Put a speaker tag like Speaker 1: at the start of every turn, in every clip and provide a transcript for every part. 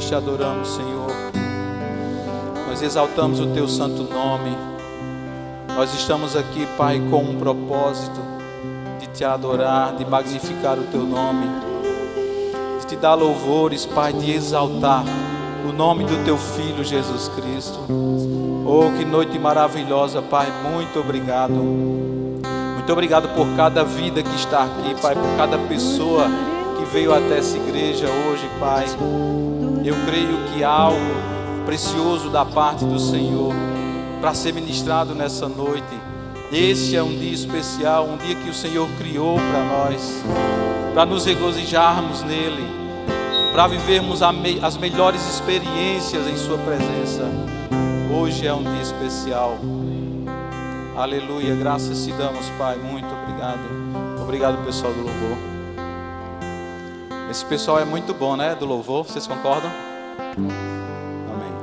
Speaker 1: Nós te adoramos, Senhor. Nós exaltamos o teu santo nome. Nós estamos aqui, Pai, com um propósito de te adorar, de magnificar o teu nome, de te dar louvores, Pai, de exaltar o nome do teu Filho Jesus Cristo. Oh, que noite maravilhosa, Pai. Muito obrigado. Muito obrigado por cada vida que está aqui, Pai, por cada pessoa que veio até essa igreja hoje, Pai. Eu creio que há algo precioso da parte do Senhor para ser ministrado nessa noite. Esse é um dia especial, um dia que o Senhor criou para nós, para nos regozijarmos nele, para vivermos as melhores experiências em sua presença. Hoje é um dia especial. Aleluia, graças te damos, Pai. Muito obrigado. Obrigado, pessoal do louvor. Esse pessoal é muito bom, né? Do louvor, vocês concordam? Amém.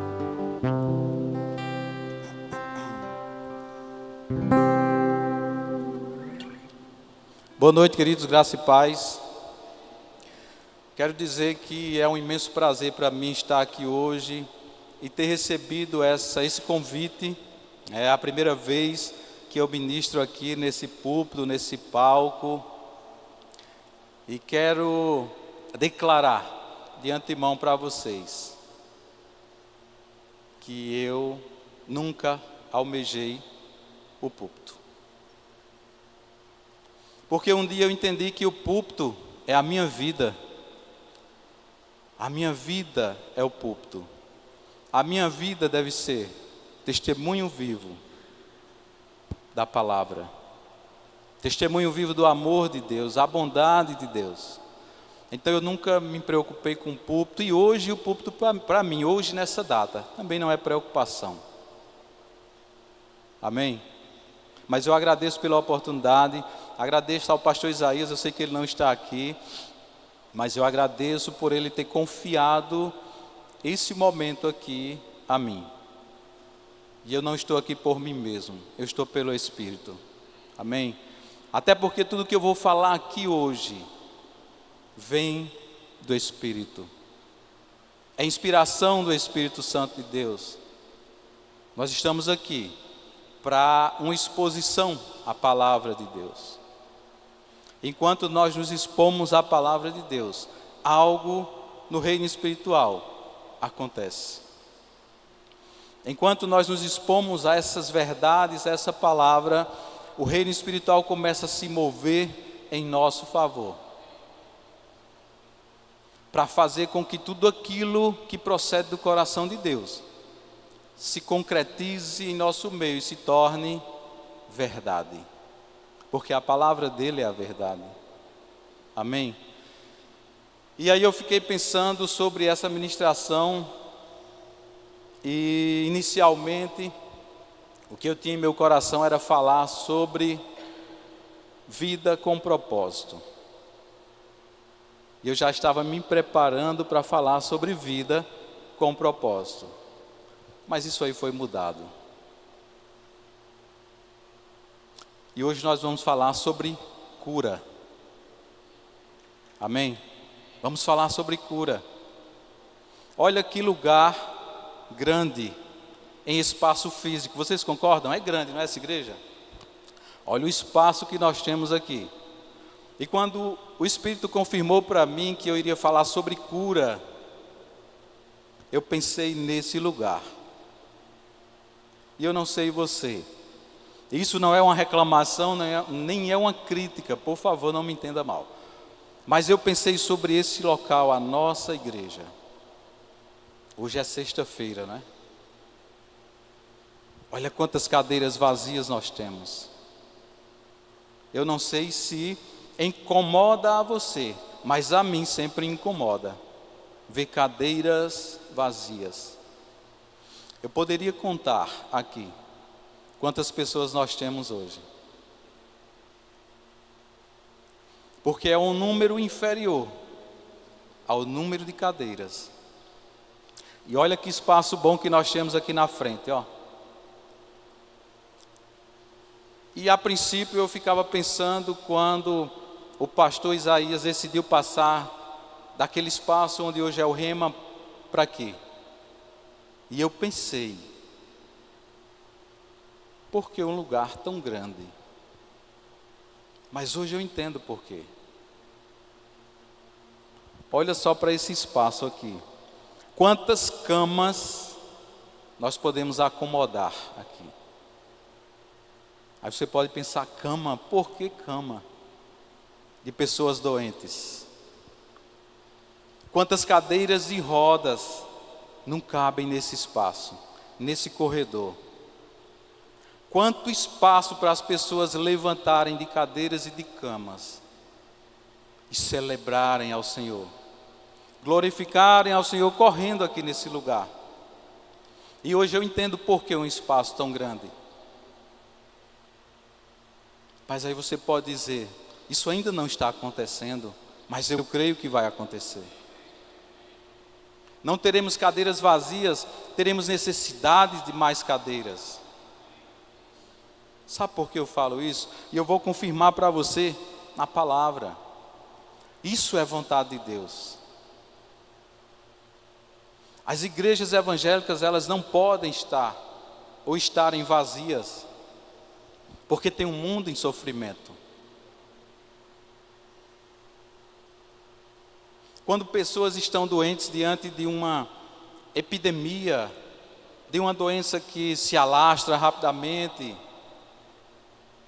Speaker 1: Boa noite, queridos, graça e paz. Quero dizer que é um imenso prazer para mim estar aqui hoje e ter recebido esse convite. É a primeira vez que eu ministro aqui nesse púlpito, nesse palco. E quero declarar de antemão para vocês que eu nunca almejei o púlpito. Porque um dia eu entendi que o púlpito é a minha vida. A minha vida é o púlpito. A minha vida deve ser testemunho vivo da palavra. Testemunho vivo do amor de Deus, a bondade de Deus. Então eu nunca me preocupei com o púlpito. E hoje o púlpito para mim, hoje nessa data, também não é preocupação. Amém? Mas eu agradeço pela oportunidade. Agradeço ao pastor Isaías, eu sei que ele não está aqui, mas eu agradeço por ele ter confiado esse momento aqui a mim. E eu não estou aqui por mim mesmo, eu estou pelo Espírito. Amém? Até porque tudo que eu vou falar aqui hoje vem do Espírito. É inspiração do Espírito Santo de Deus. Nós estamos aqui para uma exposição à palavra de Deus. Enquanto nós nos expomos à palavra de Deus, algo no reino espiritual acontece. Enquanto nós nos expomos a essas verdades, a essa palavra, o reino espiritual começa a se mover em nosso favor, para fazer com que tudo aquilo que procede do coração de Deus se concretize em nosso meio e se torne verdade. Porque a palavra dele é a verdade. Amém? E aí eu fiquei pensando sobre essa ministração. E inicialmente o que eu tinha em meu coração era falar sobre vida com propósito. E eu já estava me preparando para falar sobre vida com propósito. Mas isso aí foi mudado. E hoje nós vamos falar sobre cura. Amém? Vamos falar sobre cura. Olha que lugar grande em espaço físico. Vocês concordam? É grande, não é essa igreja? Olha o espaço que nós temos aqui. E quando o Espírito confirmou para mim que eu iria falar sobre cura, eu pensei nesse lugar. E eu não sei você. Isso não é uma reclamação, nem é uma crítica, por favor, não me entenda mal. Mas eu pensei sobre esse local, a nossa igreja. Hoje é sexta-feira, né? Olha quantas cadeiras vazias nós temos. Eu não sei se incomoda a você, mas a mim sempre incomoda ver cadeiras vazias. Eu poderia contar aqui quantas pessoas nós temos hoje, porque é um número inferior ao número de cadeiras. E olha que espaço bom que nós temos aqui na frente, ó. E a princípio eu ficava pensando quando o pastor Isaías decidiu passar daquele espaço onde hoje é o Rema para quê? E eu pensei, por que um lugar tão grande? Mas hoje eu entendo por quê. Olha só para esse espaço aqui. Quantas camas nós podemos acomodar aqui? Aí você pode pensar, cama, por que cama? De pessoas doentes. Quantas cadeiras e rodas não cabem nesse espaço, nesse corredor? Quanto espaço para as pessoas levantarem de cadeiras e de camas e celebrarem ao Senhor, glorificarem ao Senhor correndo aqui nesse lugar. E hoje eu entendo por que um espaço tão grande. Mas aí você pode dizer, isso ainda não está acontecendo, mas eu creio que vai acontecer. Não teremos cadeiras vazias, teremos necessidade de mais cadeiras. Sabe por que eu falo isso? E eu vou confirmar para você na palavra. Isso é vontade de Deus. As igrejas evangélicas, elas não podem estar ou estarem vazias, porque tem um mundo em sofrimento. Quando pessoas estão doentes diante de uma epidemia, de uma doença que se alastra rapidamente,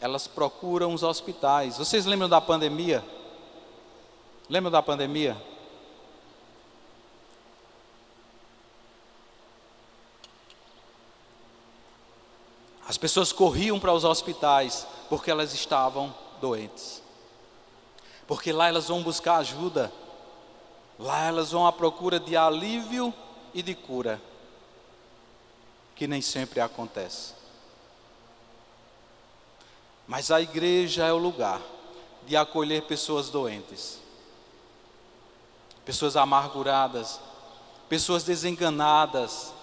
Speaker 1: elas procuram os hospitais. Vocês lembram da pandemia? Lembram da pandemia? As pessoas corriam para os hospitais porque elas estavam doentes. Porque lá elas vão buscar ajuda. Lá elas vão à procura de alívio e de cura, que nem sempre acontece. Mas a igreja é o lugar de acolher pessoas doentes, pessoas amarguradas, pessoas desenganadas,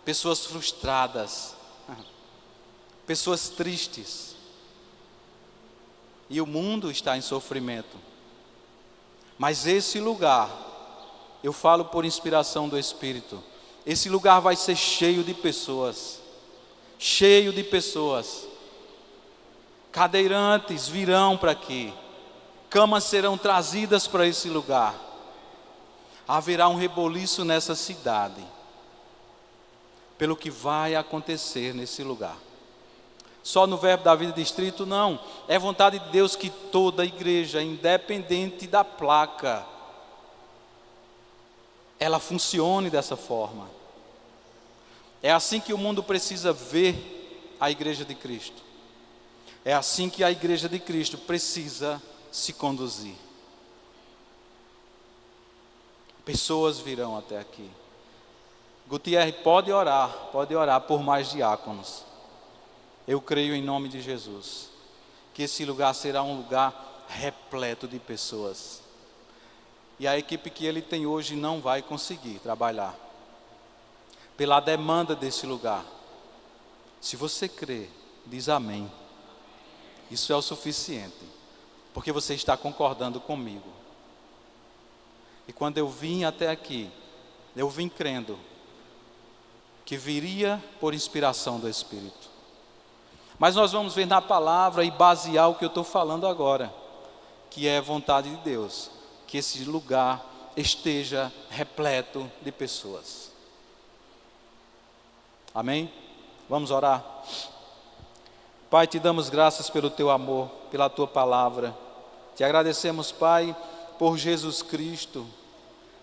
Speaker 1: pessoas frustradas, pessoas tristes. E o mundo está em sofrimento. Mas esse lugar, eu falo por inspiração do Espírito, esse lugar vai ser cheio de pessoas. Cheio de pessoas. Cadeirantes virão para aqui. Camas serão trazidas para esse lugar. Haverá um reboliço nessa cidade, pelo que vai acontecer nesse lugar. Só no Verbo da Vida Distrito, não. É vontade de Deus que toda a igreja, independente da placa, ela funcione dessa forma. É assim que o mundo precisa ver a igreja de Cristo. É assim que a igreja de Cristo precisa se conduzir. Pessoas virão até aqui. Gutierre, pode orar por mais diáconos. Eu creio em nome de Jesus, que esse lugar será um lugar repleto de pessoas. E a equipe que ele tem hoje não vai conseguir trabalhar pela demanda desse lugar. Se você crê, diz amém. Isso é o suficiente, porque você está concordando comigo. E quando eu vim até aqui, eu vim crendo que viria por inspiração do Espírito. Mas nós vamos ver na palavra e basear o que eu estou falando agora, que é vontade de Deus, que esse lugar esteja repleto de pessoas. Amém? Vamos orar? Pai, te damos graças pelo teu amor, pela tua palavra. Te agradecemos, Pai, por Jesus Cristo,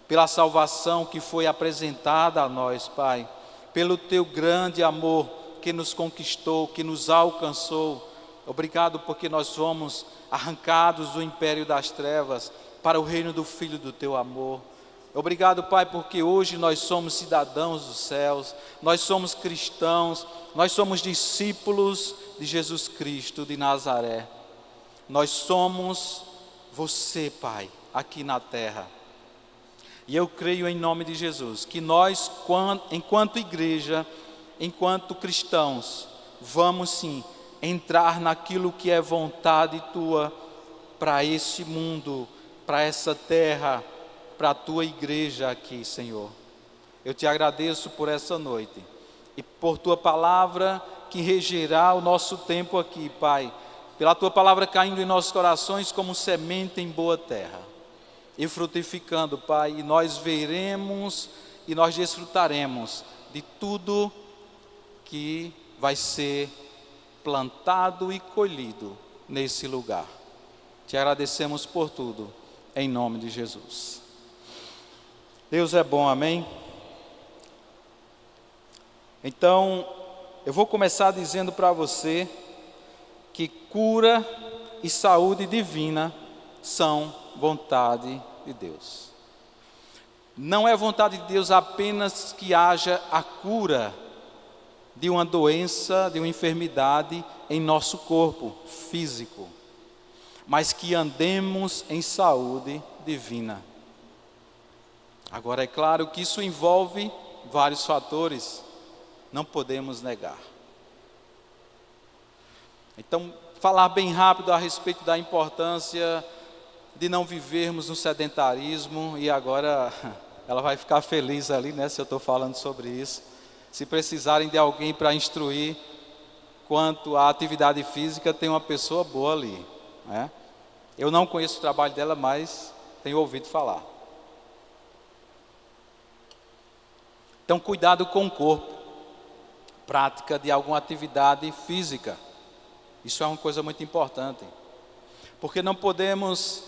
Speaker 1: pela salvação que foi apresentada a nós, Pai, pelo teu grande amor que nos conquistou, que nos alcançou. Obrigado porque nós fomos arrancados do império das trevas para o reino do Filho do teu amor. Obrigado, Pai, porque hoje nós somos cidadãos dos céus, nós somos cristãos, nós somos discípulos de Jesus Cristo de Nazaré. Nós somos você, Pai, aqui na terra. E eu creio em nome de Jesus, que nós, enquanto igreja, enquanto cristãos, vamos sim entrar naquilo que é vontade tua para esse mundo, para essa terra, para a tua igreja aqui, Senhor. Eu te agradeço por essa noite e por tua palavra que regerá o nosso tempo aqui, Pai. Pela tua palavra caindo em nossos corações como semente em boa terra e frutificando, Pai, e nós veremos e nós desfrutaremos de tudo que vai ser plantado e colhido nesse lugar. Te agradecemos por tudo, em nome de Jesus. Deus é bom, amém? Então, eu vou começar dizendo para você que cura e saúde divina são vontade de Deus. Não é vontade de Deus apenas que haja a cura de uma doença, de uma enfermidade em nosso corpo físico, mas que andemos em saúde divina. Agora, é claro que isso envolve vários fatores, não podemos negar. Então, falar bem rápido a respeito da importância de não vivermos no sedentarismo, e agora ela vai ficar feliz ali, né, se eu estou falando sobre isso. Se precisarem de alguém para instruir quanto à atividade física, tem uma pessoa boa ali, né? Eu não conheço o trabalho dela, mas tenho ouvido falar. Então, cuidado com o corpo, prática de alguma atividade física. Isso é uma coisa muito importante, porque não podemos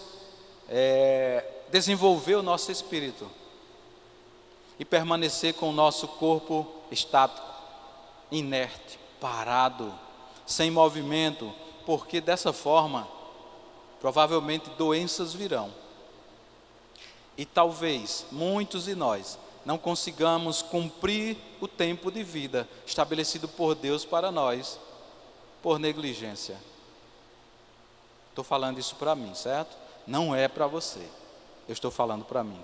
Speaker 1: desenvolver o nosso espírito e permanecer com o nosso corpo estático, inerte, parado, sem movimento, porque dessa forma, provavelmente doenças virão. E talvez muitos de nós não consigamos cumprir o tempo de vida estabelecido por Deus para nós, por negligência. Estou falando isso para mim, certo? Não é para você, eu estou falando para mim.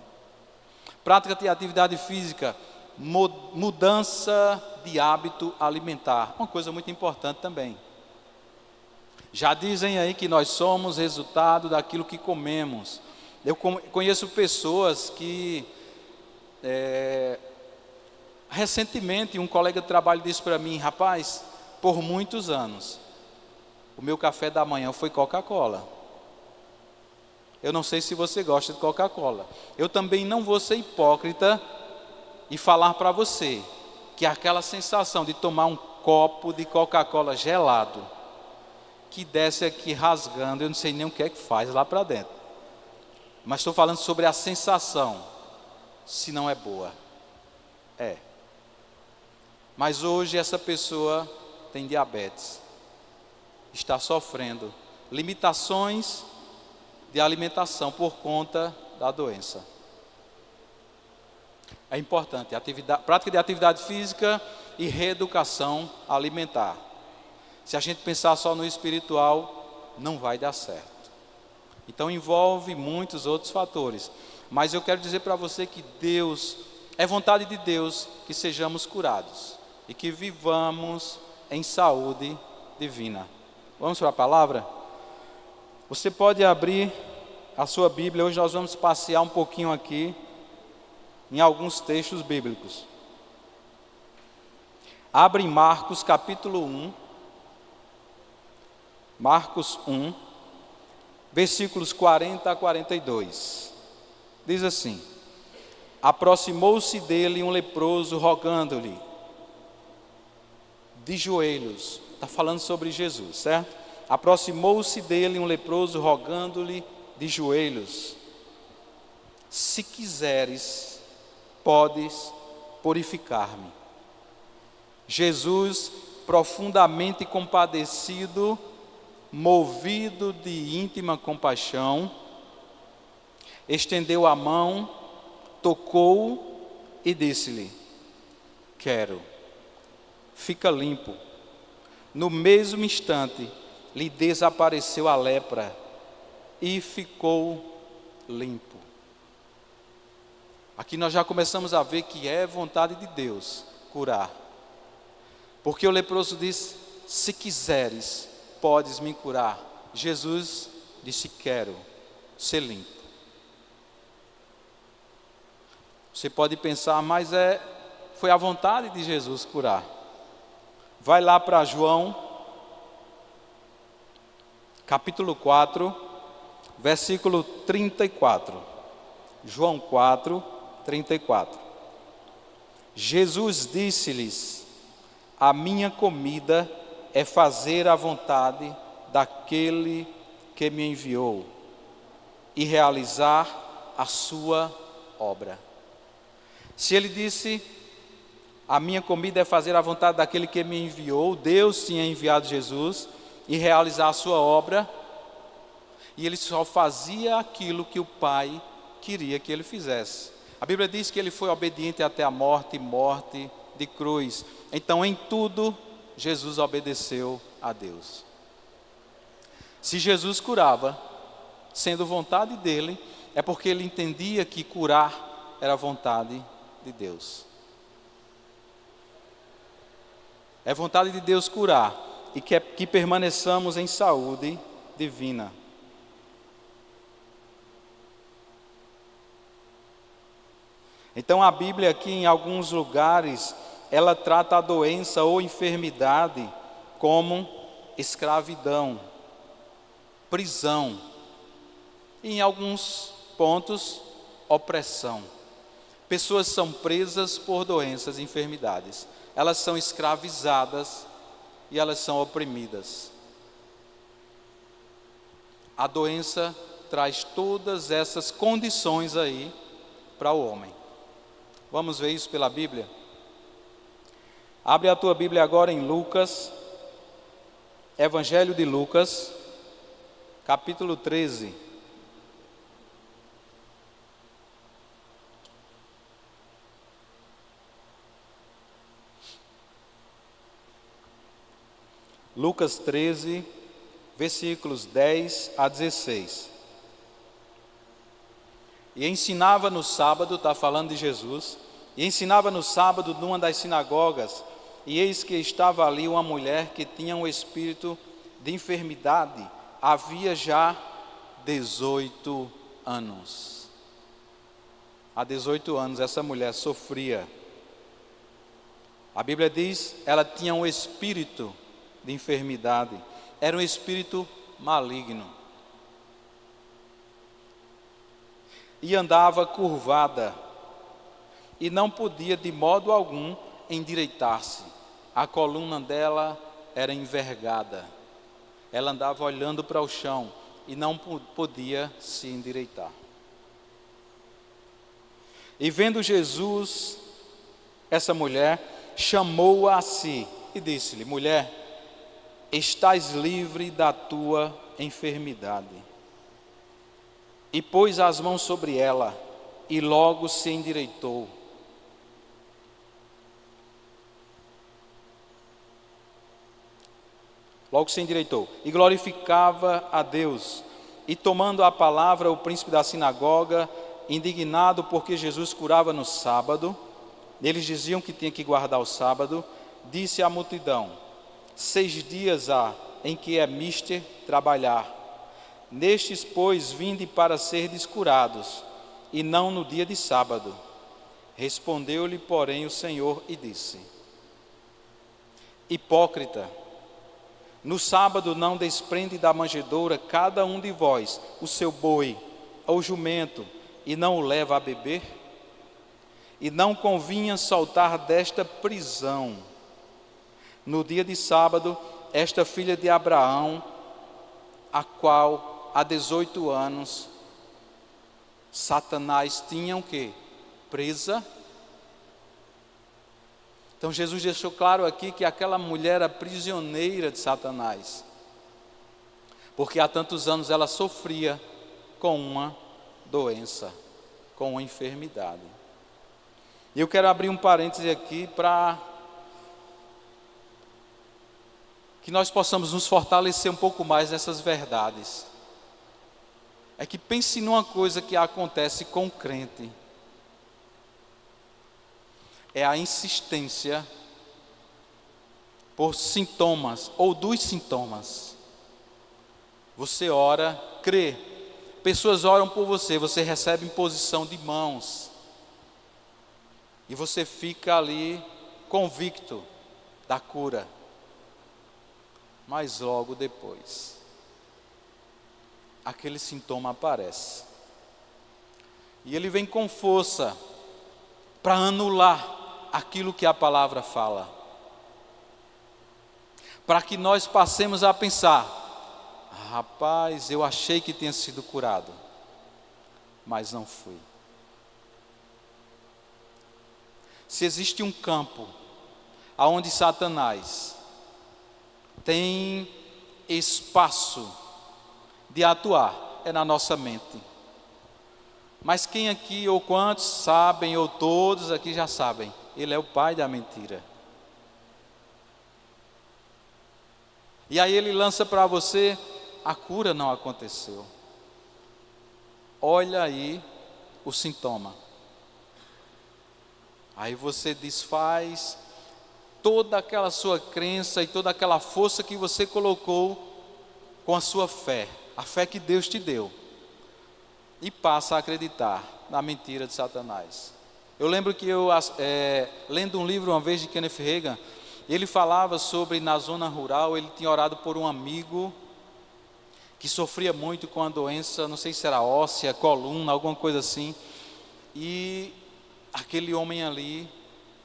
Speaker 1: Prática de atividade física, mudança de hábito alimentar, uma coisa muito importante também. Já dizem aí que nós somos resultado daquilo que comemos. Eu conheço pessoas que, recentemente, um colega de trabalho disse para mim: rapaz, por muitos anos, o meu café da manhã foi Coca-Cola. Eu não sei se você gosta de Coca-Cola. Eu também não vou ser hipócrita e falar para você que aquela sensação de tomar um copo de Coca-Cola gelado, que desce aqui rasgando, eu não sei nem o que é que faz lá para dentro. Mas estou falando sobre a sensação, se não é boa. É. Mas hoje essa pessoa tem diabetes, está sofrendo limitações de alimentação por conta da doença. É importante, prática de atividade física e reeducação alimentar. Se a gente pensar só no espiritual, não vai dar certo. Então envolve muitos outros fatores. Mas eu quero dizer para você que Deus, é vontade de Deus que sejamos curados e que vivamos em saúde divina. Vamos para a palavra? Você pode abrir a sua Bíblia. Hoje nós vamos passear um pouquinho aqui em alguns textos bíblicos. Abre em Marcos capítulo 1. Marcos 1, versículos 40 a 42. Diz assim: aproximou-se dele um leproso, rogando-lhe de joelhos. Está falando sobre Jesus, certo? Aproximou-se dele um leproso, rogando-lhe de joelhos: se quiseres, podes purificar-me. Jesus, profundamente compadecido, movido de íntima compaixão, estendeu a mão, tocou e disse-lhe: quero, fica limpo. No mesmo instante, lhe desapareceu a lepra e ficou limpo. Aqui nós já começamos a ver que é vontade de Deus curar. Porque o leproso disse: se quiseres, podes me curar. Jesus disse: quero ser limpo. Você pode pensar, mas foi a vontade de Jesus curar. Vai lá para João, capítulo 4, versículo 34. João 4, 34. Jesus disse-lhes: a minha comida é fazer a vontade daquele que me enviou e realizar a sua obra. Se ele disse, a minha comida é fazer a vontade daquele que me enviou, Deus tinha enviado Jesus e realizar a sua obra, e ele só fazia aquilo que o Pai queria que ele fizesse. A Bíblia diz que ele foi obediente até a morte de cruz. Então, em tudo, Jesus obedeceu a Deus. Se Jesus curava, sendo vontade dele, é porque ele entendia que curar era vontade de Deus. É vontade de Deus curar e que permaneçamos em saúde divina. Então a Bíblia aqui em alguns lugares, ela trata a doença ou enfermidade como escravidão, prisão, e em alguns pontos, opressão. Pessoas são presas por doenças e enfermidades, elas são escravizadas e elas são oprimidas. A doença traz todas essas condições aí para o homem. Vamos ver isso pela Bíblia? Abre a tua Bíblia agora em Lucas, Evangelho de Lucas, capítulo 13. Lucas 13, versículos 10 a 16. E ensinava no sábado, está falando de Jesus, e ensinava no sábado numa das sinagogas, e eis que estava ali uma mulher que tinha um espírito de enfermidade, havia já 18 anos. Há 18 anos essa mulher sofria. A Bíblia diz, ela tinha um espírito de enfermidade, era um espírito maligno. E andava curvada, e não podia de modo algum endireitar-se. A coluna dela era envergada. Ela andava olhando para o chão e não podia se endireitar. E vendo Jesus, essa mulher, chamou-a a si e disse-lhe: mulher, estás livre da tua enfermidade. E pôs as mãos sobre ela, e logo se endireitou. Logo se endireitou, e glorificava a Deus. E tomando a palavra, o príncipe da sinagoga, indignado porque Jesus curava no sábado, eles diziam que tinha que guardar o sábado, disse à multidão: 6 dias há em que é mister trabalhar. Nestes, pois, vinde para serdes curados, e não no dia de sábado. Respondeu-lhe, porém, o Senhor e disse: hipócrita, no sábado não desprende da manjedoura cada um de vós o seu boi ou jumento, e não o leva a beber? E não convinha soltar desta prisão, no dia de sábado, esta filha de Abraão, a qual há 18 anos, Satanás tinha o quê? Presa. Então Jesus deixou claro aqui que aquela mulher era prisioneira de Satanás, porque há tantos anos ela sofria com uma doença, com uma enfermidade. E eu quero abrir um parêntese aqui para que nós possamos nos fortalecer um pouco mais nessas verdades. É que pense numa coisa que acontece com o crente. É a insistência por sintomas ou dos sintomas. Você ora, crê. Pessoas oram por você, você recebe imposição de mãos. E você fica ali convicto da cura. Mas logo depois, aquele sintoma aparece. E ele vem com força para anular aquilo que a palavra fala. Para que nós passemos a pensar: rapaz, eu achei que tinha sido curado, mas não fui. Se existe um campo aonde Satanás tem espaço de atuar, é na nossa mente. Mas quem aqui, ou quantos sabem, ou todos aqui já sabem, ele é o pai da mentira. E aí ele lança para você: a cura não aconteceu. Olha aí o sintoma. Aí você desfaz toda aquela sua crença e toda aquela força que você colocou com a sua fé, a fé que Deus te deu, e passa a acreditar na mentira de Satanás. Eu lembro que lendo um livro uma vez de Kenneth Hagin, ele falava sobre, na zona rural, ele tinha orado por um amigo que sofria muito com a doença, não sei se era óssea, coluna, alguma coisa assim, e aquele homem ali,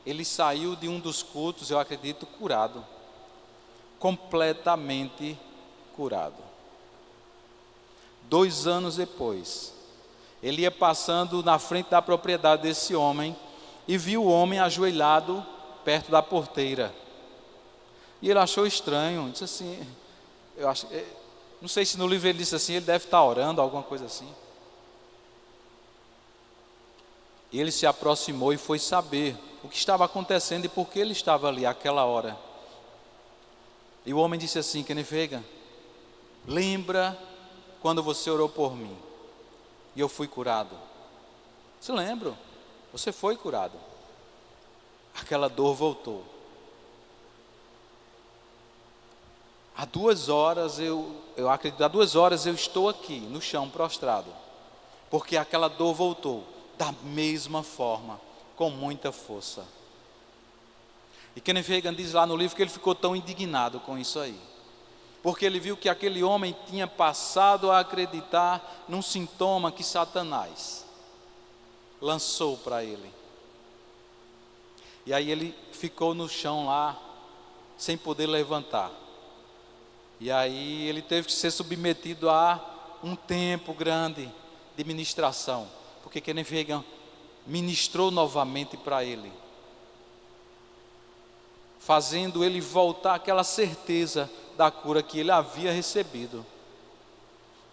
Speaker 1: ele saiu de um dos cultos, eu acredito, curado, completamente curado. 2 anos depois, ele ia passando na frente da propriedade desse homem e viu o homem ajoelhado perto da porteira. E ele achou estranho, disse assim, não sei se no livro ele disse assim, ele deve estar orando, alguma coisa assim. E ele se aproximou e foi saber o que estava acontecendo e por que ele estava ali àquela hora. E o homem disse assim: Kenneth Hagin, lembra quando você orou por mim e eu fui curado? Se lembro, você foi curado. Aquela dor voltou. Há 2 horas, eu acredito, há 2 horas eu estou aqui no chão prostrado, porque aquela dor voltou da mesma forma, com muita força. E Kenneth Hagin diz lá no livro que ele ficou tão indignado com isso aí, porque ele viu que aquele homem tinha passado a acreditar num sintoma que Satanás lançou para ele. E aí ele ficou no chão lá, sem poder levantar. E aí ele teve que ser submetido a um tempo grande de ministração, porque Kenneth Hagin ministrou novamente para ele, fazendo ele voltar àquela certeza da cura que ele havia recebido.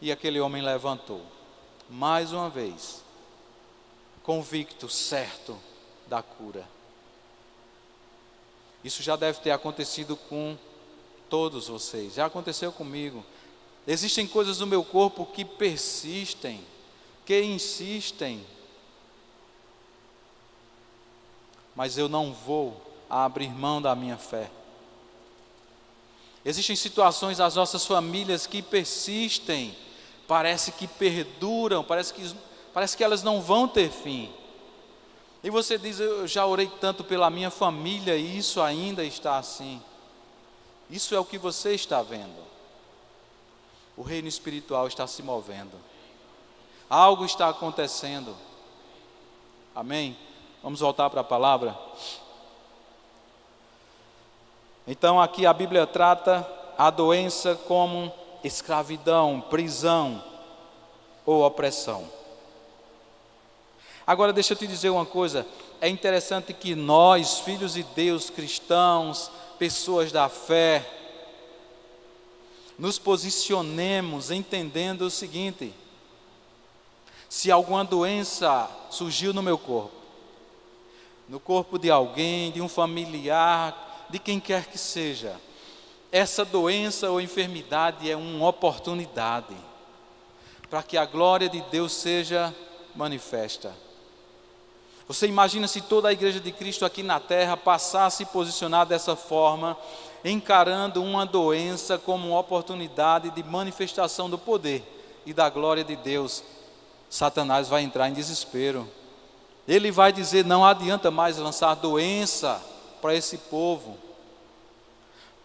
Speaker 1: E aquele homem levantou, mais uma vez, convicto, certo da cura. Isso já deve ter acontecido com todos vocês, já aconteceu comigo. Existem coisas no meu corpo que persistem, que insistem, mas eu não vou abrir mão da minha fé. Existem situações das nossas famílias que persistem, parece que perduram, parece que elas não vão ter fim. E você diz: eu já orei tanto pela minha família e isso ainda está assim. Isso é o que você está vendo. O reino espiritual está se movendo. Algo está acontecendo. Amém? Vamos voltar para a palavra. Então aqui a Bíblia trata a doença como escravidão, prisão ou opressão. Agora deixa eu te dizer uma coisa. É interessante que nós, filhos de Deus, cristãos, pessoas da fé, nos posicionemos entendendo o seguinte: se alguma doença surgiu no meu corpo, no corpo de alguém, de um familiar, de quem quer que seja, essa doença ou enfermidade é uma oportunidade para que a glória de Deus seja manifesta. Você imagina se toda a igreja de Cristo aqui na terra passasse a se posicionar dessa forma, encarando uma doença como uma oportunidade de manifestação do poder e da glória de Deus. Satanás vai entrar em desespero. Ele vai dizer: não adianta mais lançar doença para esse povo,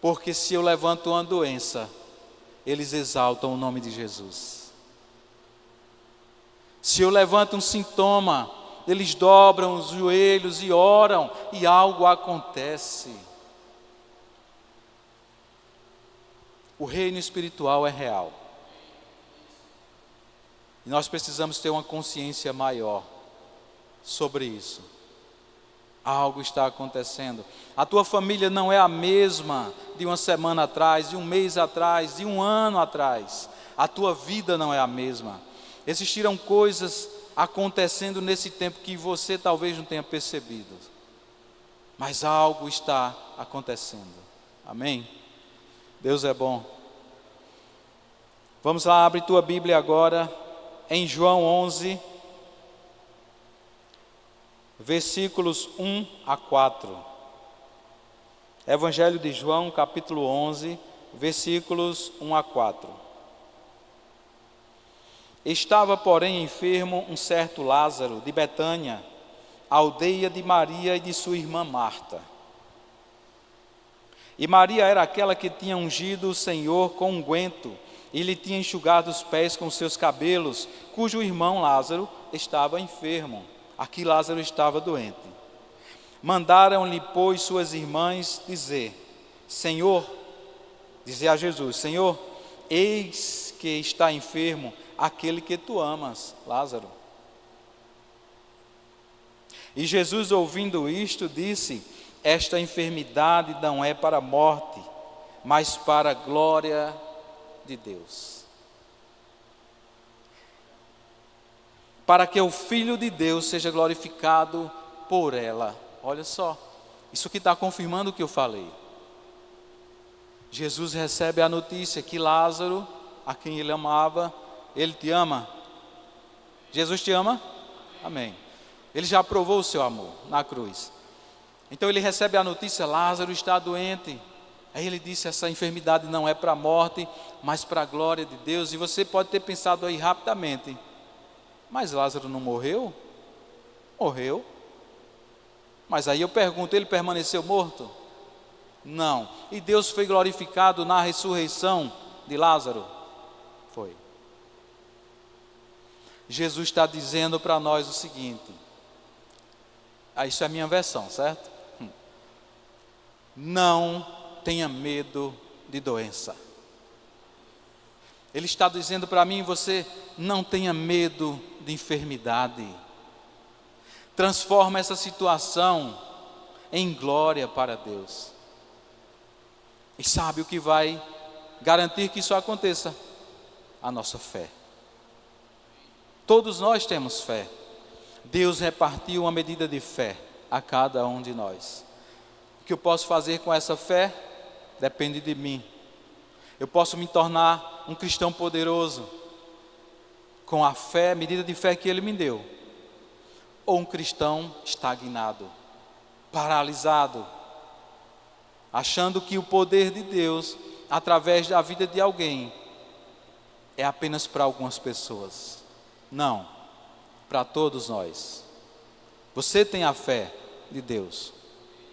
Speaker 1: porque se eu levanto uma doença, eles exaltam o nome de Jesus. Se eu levanto um sintoma, eles dobram os joelhos e oram, e algo acontece. O reino espiritual é real. E nós precisamos ter uma consciência maior sobre isso. Algo está acontecendo. A tua família não é a mesma de uma semana atrás, de um mês atrás, de um ano atrás. A tua vida não é a mesma. Existiram coisas acontecendo nesse tempo que você talvez não tenha percebido. Mas algo está acontecendo. Amém? Deus é bom. Vamos lá, abre tua Bíblia agora em João 11, versículos 1 a 4. Evangelho de João, capítulo 11, versículos 1 a 4. Estava, porém, enfermo um certo Lázaro, de Betânia, aldeia de Maria e de sua irmã Marta. E Maria era aquela que tinha ungido o Senhor com unguento, e lhe tinha enxugado os pés com seus cabelos, cujo irmão Lázaro estava enfermo. Aqui Lázaro estava doente. Mandaram-lhe, pois, suas irmãs dizer: Senhor, dizer a Jesus: Senhor, eis que está enfermo aquele que tu amas, Lázaro. E Jesus, ouvindo isto, disse: esta enfermidade não é para a morte, mas para a glória de Deus, para que o Filho de Deus seja glorificado por ela. Olha só, isso que está confirmando o que eu falei. Jesus recebe a notícia que Lázaro, a quem ele amava, ele te ama? Jesus te ama? Amém. Ele já provou o seu amor na cruz. Então ele recebe a notícia: Lázaro está doente. Aí ele disse: essa enfermidade não é para a morte, mas para a glória de Deus. E você pode ter pensado aí rapidamente: mas Lázaro não morreu? Morreu. Mas aí eu pergunto: ele permaneceu morto? Não. E Deus foi glorificado na ressurreição de Lázaro? Foi. Jesus está dizendo para nós o seguinte, isso é a minha versão, certo? Não tenha medo de doença. Ele está dizendo para mim e você: não tenha medo de enfermidade. Transforma essa situação em glória para Deus. E sabe o que vai garantir que isso aconteça? A nossa fé. Todos nós temos fé. Deus repartiu uma medida de fé a cada um de nós. O que eu posso fazer com essa fé depende de mim. Eu posso me tornar um cristão poderoso com a fé, a medida de fé que Ele me deu, ou um cristão estagnado, paralisado, achando que o poder de Deus, através da vida de alguém, é apenas para algumas pessoas. Não, para todos nós. Você tem a fé de Deus,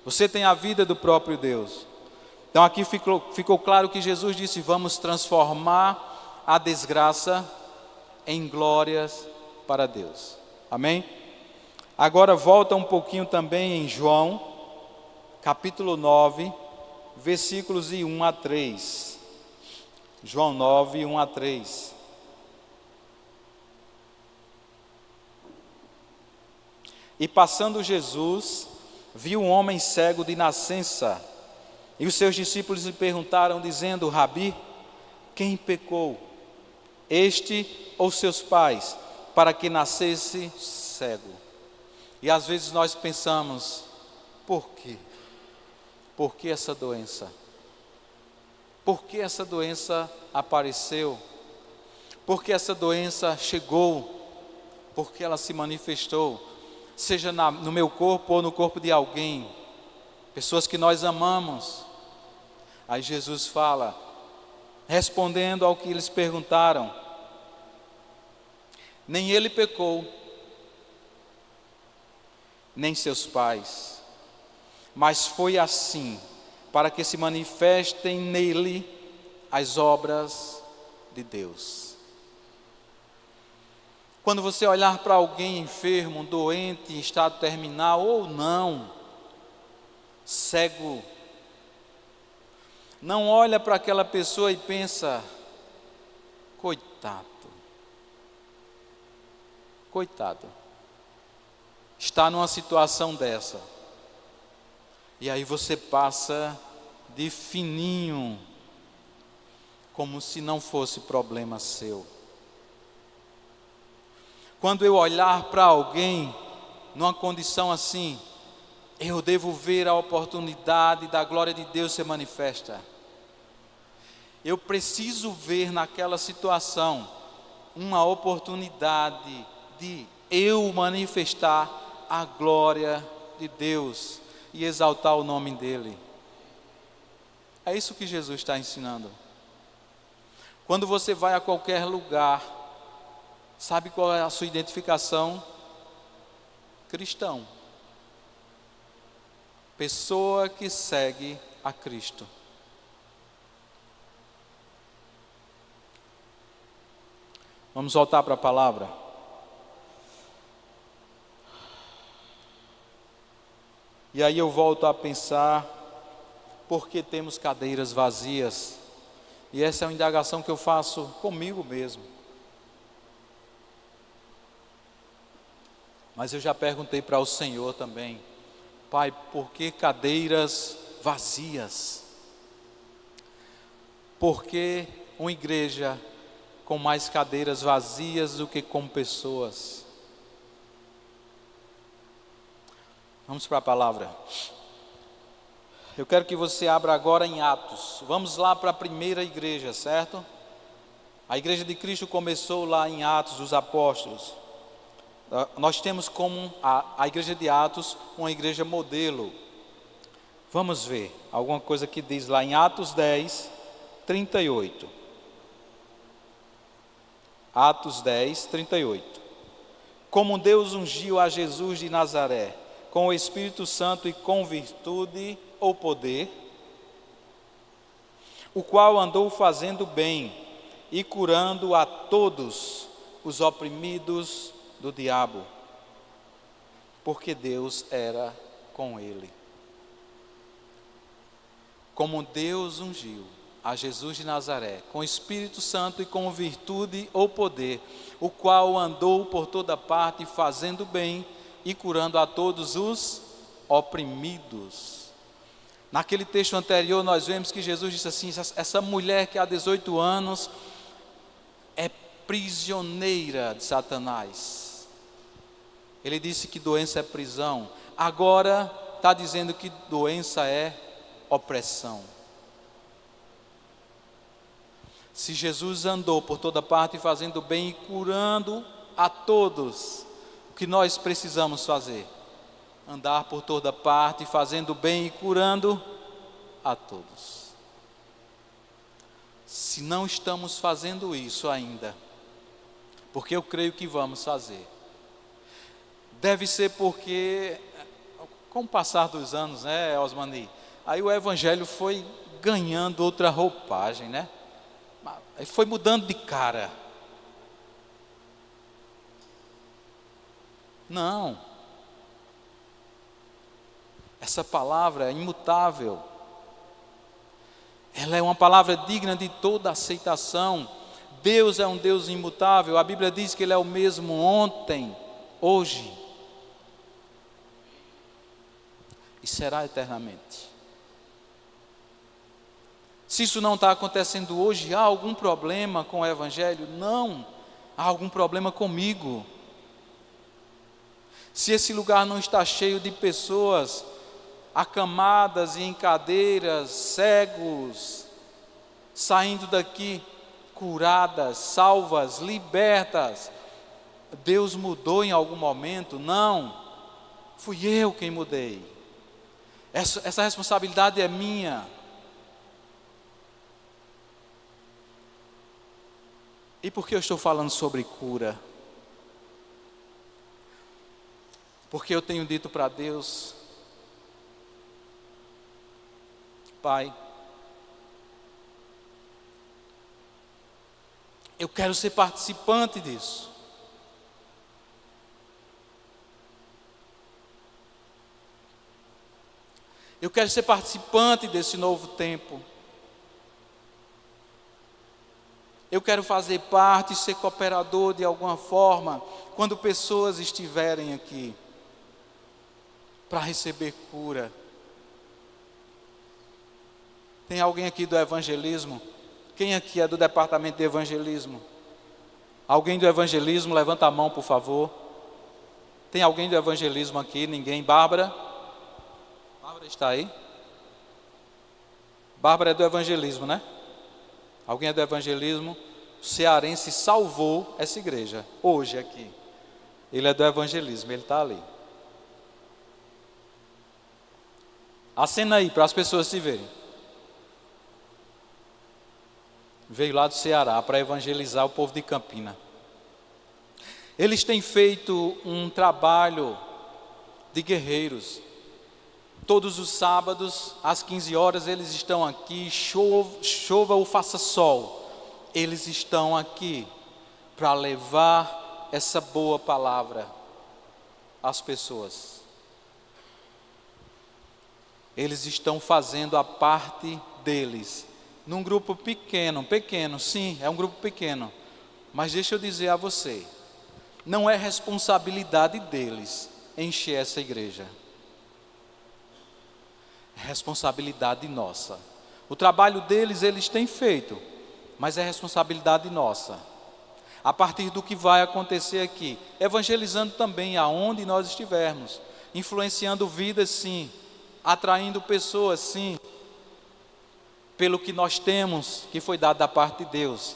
Speaker 1: você tem a vida do próprio Deus. Então aqui ficou claro que Jesus disse: vamos transformar a desgraça em glórias para Deus. Amém? Agora volta um pouquinho também em João, capítulo 9, versículos de 1 a 3. João 9, 1 a 3. E passando Jesus, viu um homem cego de nascença, e os seus discípulos lhe perguntaram, dizendo: Rabi, quem pecou, este ou seus pais, para que nascesse cego? E às vezes nós pensamos: por quê? Por que essa doença? Por que essa doença apareceu? Por que essa doença chegou? Por que ela se manifestou? Seja no meu corpo ou no corpo de alguém, pessoas que nós amamos. Aí Jesus fala, respondendo ao que eles perguntaram: nem ele pecou, nem seus pais, mas foi assim, para que se manifestem nele as obras de Deus. Quando você olhar para alguém enfermo, doente, em estado terminal ou não, cego, não olha para aquela pessoa e pensa: coitado, está numa situação dessa. E aí você passa de fininho, como se não fosse problema seu. Quando eu olhar para alguém numa condição assim, eu devo ver a oportunidade da glória de Deus ser manifesta. Eu preciso ver naquela situação uma oportunidade de eu manifestar a glória de Deus e exaltar o nome dEle. É isso que Jesus está ensinando. Quando você vai a qualquer lugar, sabe qual é a sua identificação? Cristão. Pessoa que segue a Cristo. Vamos voltar para a palavra. E aí eu volto a pensar, por que temos cadeiras vazias? E essa é uma indagação que eu faço comigo mesmo. Mas eu já perguntei para o Senhor também: Pai, por que cadeiras vazias? Por que uma igreja com mais cadeiras vazias do que com pessoas? Vamos para a palavra. Eu quero que você abra agora em Atos. Vamos lá para a primeira igreja, certo? A igreja de Cristo começou lá em Atos dos Apóstolos. Nós temos como a igreja de Atos uma igreja modelo. Vamos ver alguma coisa que diz lá em Atos 10, 38. Atos 10, 38. Como Deus ungiu a Jesus de Nazaré com o Espírito Santo e com virtude ou poder, o qual andou fazendo bem e curando a todos os oprimidos do diabo, porque Deus era com ele. Como Deus ungiu a Jesus de Nazaré com o Espírito Santo e com virtude ou poder, o qual andou por toda parte fazendo bem e curando a todos os oprimidos. Naquele texto anterior nós vemos que Jesus disse assim: essa mulher que há 18 anos é prisioneira de Satanás. Ele disse que doença é prisão. Agora está dizendo que doença é opressão. Se Jesus andou por toda parte fazendo bem e curando a todos, o que nós precisamos fazer? Andar por toda parte fazendo bem e curando a todos. Se não estamos fazendo isso ainda, porque eu creio que vamos fazer, deve ser porque, com o passar dos anos, né, Osmani, aí o evangelho foi ganhando outra roupagem, né? Aí foi mudando de cara. Não. Essa palavra é imutável. Ela é uma palavra digna de toda aceitação. Deus é um Deus imutável. A Bíblia diz que Ele é o mesmo ontem, hoje e será eternamente. Se isso não está acontecendo hoje, há algum problema com o Evangelho? Não, há algum problema comigo. Se esse lugar não está cheio de pessoas acamadas e em cadeiras, cegos, saindo daqui curadas, salvas, libertas, Deus mudou em algum momento? Não, fui eu quem mudei. Essa responsabilidade é minha. E por que eu estou falando sobre cura? Porque eu tenho dito para Deus: Pai, eu quero ser participante disso. Eu quero ser participante desse novo tempo. Eu quero fazer parte, ser cooperador de alguma forma, quando pessoas estiverem aqui, para receber cura. Tem alguém aqui do evangelismo? Quem aqui é do departamento de evangelismo? Alguém do evangelismo, levanta a mão, por favor. Tem alguém do evangelismo aqui? Ninguém? Bárbara? Bárbara está aí? Bárbara é do evangelismo, né? Alguém é do evangelismo? O cearense salvou essa igreja, hoje aqui. Ele é do evangelismo, ele está ali. Acena aí, para as pessoas se verem. Veio lá do Ceará para evangelizar o povo de Campina. Eles têm feito um trabalho de guerreiros. Todos os sábados, às 15 horas, eles estão aqui, chova ou faça sol. Eles estão aqui para levar essa boa palavra às pessoas. Eles estão fazendo a parte deles, num grupo pequeno, sim, é um grupo pequeno. Mas deixa eu dizer a você, não é responsabilidade deles encher essa igreja. É responsabilidade nossa. O trabalho deles, eles têm feito, mas é responsabilidade nossa. A partir do que vai acontecer aqui, evangelizando também aonde nós estivermos, influenciando vidas, sim, atraindo pessoas, sim, pelo que nós temos, que foi dado da parte de Deus.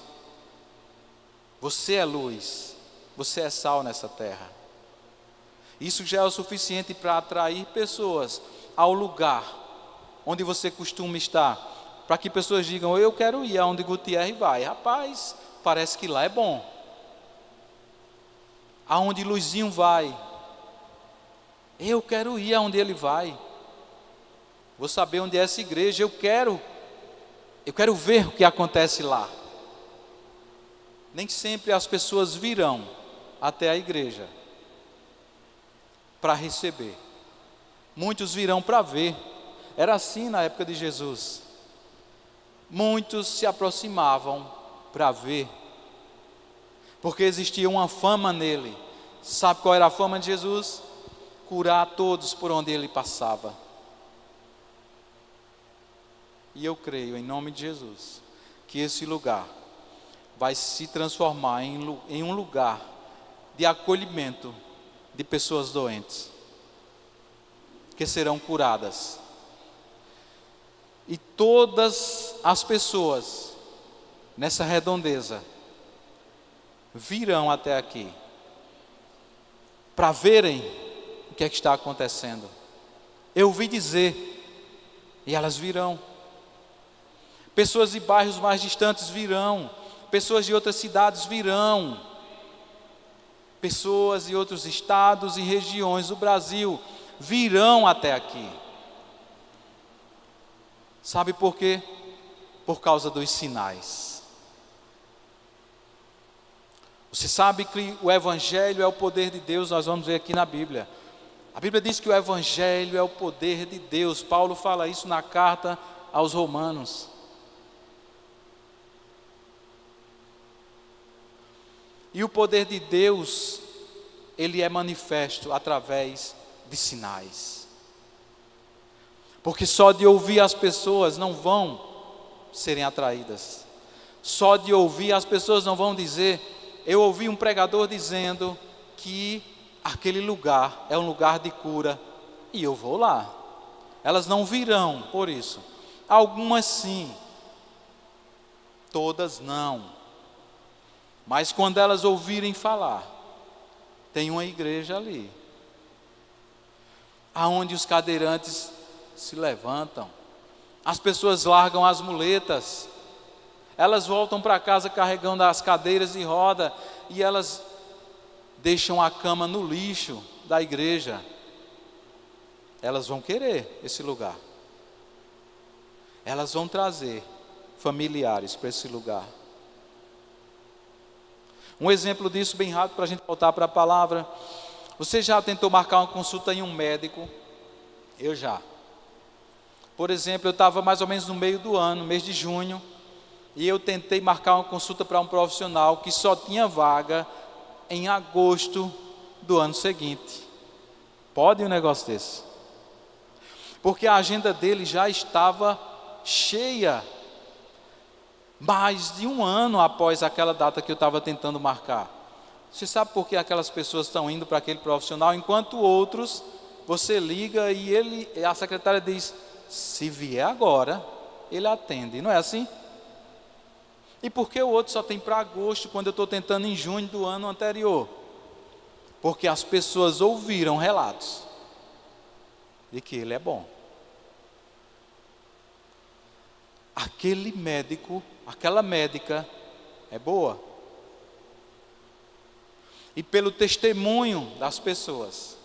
Speaker 1: Você é luz, você é sal nessa terra. Isso já é o suficiente para atrair pessoas ao lugar onde você costuma estar, para que pessoas digam: eu quero ir aonde Gutierrez vai. Rapaz, parece que lá é bom. Aonde Luizinho vai, eu quero ir aonde ele vai. Vou saber onde é essa igreja, eu quero ver o que acontece lá. Nem sempre as pessoas virão até a igreja para receber. Muitos virão para ver. Era assim na época de Jesus. Muitos se aproximavam para ver, porque existia uma fama nele. Sabe qual era a fama de Jesus? Curar a todos por onde ele passava. E eu creio, em nome de Jesus, que esse lugar vai se transformar em um lugar de acolhimento de pessoas doentes, que serão curadas. E todas as pessoas nessa redondeza virão até aqui para verem o que é que está acontecendo. Eu ouvi dizer, e elas virão. Pessoas de bairros mais distantes virão, pessoas de outras cidades virão, pessoas de outros estados e regiões do Brasil virão até aqui. Sabe por quê? Por causa dos sinais. Você sabe que o Evangelho é o poder de Deus, nós vamos ver aqui na Bíblia. A Bíblia diz que o Evangelho é o poder de Deus. Paulo fala isso na carta aos Romanos. E o poder de Deus, ele é manifesto através de sinais. Porque só de ouvir as pessoas não vão serem atraídas. Só de ouvir as pessoas não vão dizer: eu ouvi um pregador dizendo que aquele lugar é um lugar de cura e eu vou lá. Elas não virão por isso. Algumas sim, todas não. Mas quando elas ouvirem falar, tem uma igreja ali, aonde os cadeirantes se levantam, as pessoas largam as muletas, elas voltam para casa carregando as cadeiras de roda, e elas deixam a cama no lixo, da igreja, elas vão querer esse lugar. Elas vão trazer familiares para esse lugar. Um exemplo disso bem rápido para a gente voltar para a palavra. Você já tentou marcar uma consulta em um médico? Eu já. Por exemplo, eu estava mais ou menos no meio do ano, mês de junho, e eu tentei marcar uma consulta para um profissional que só tinha vaga em agosto do ano seguinte. Pode um negócio desse? Porque a agenda dele já estava cheia, mais de um ano após aquela data que eu estava tentando marcar. Você sabe por que aquelas pessoas estão indo para aquele profissional, enquanto outros, você liga e a secretária diz, se vier agora, ele atende, não é assim? E por que o outro só tem para agosto, quando eu estou tentando em junho do ano anterior? Porque as pessoas ouviram relatos de que ele é bom. Aquele médico, aquela médica é boa. E pelo testemunho das pessoas,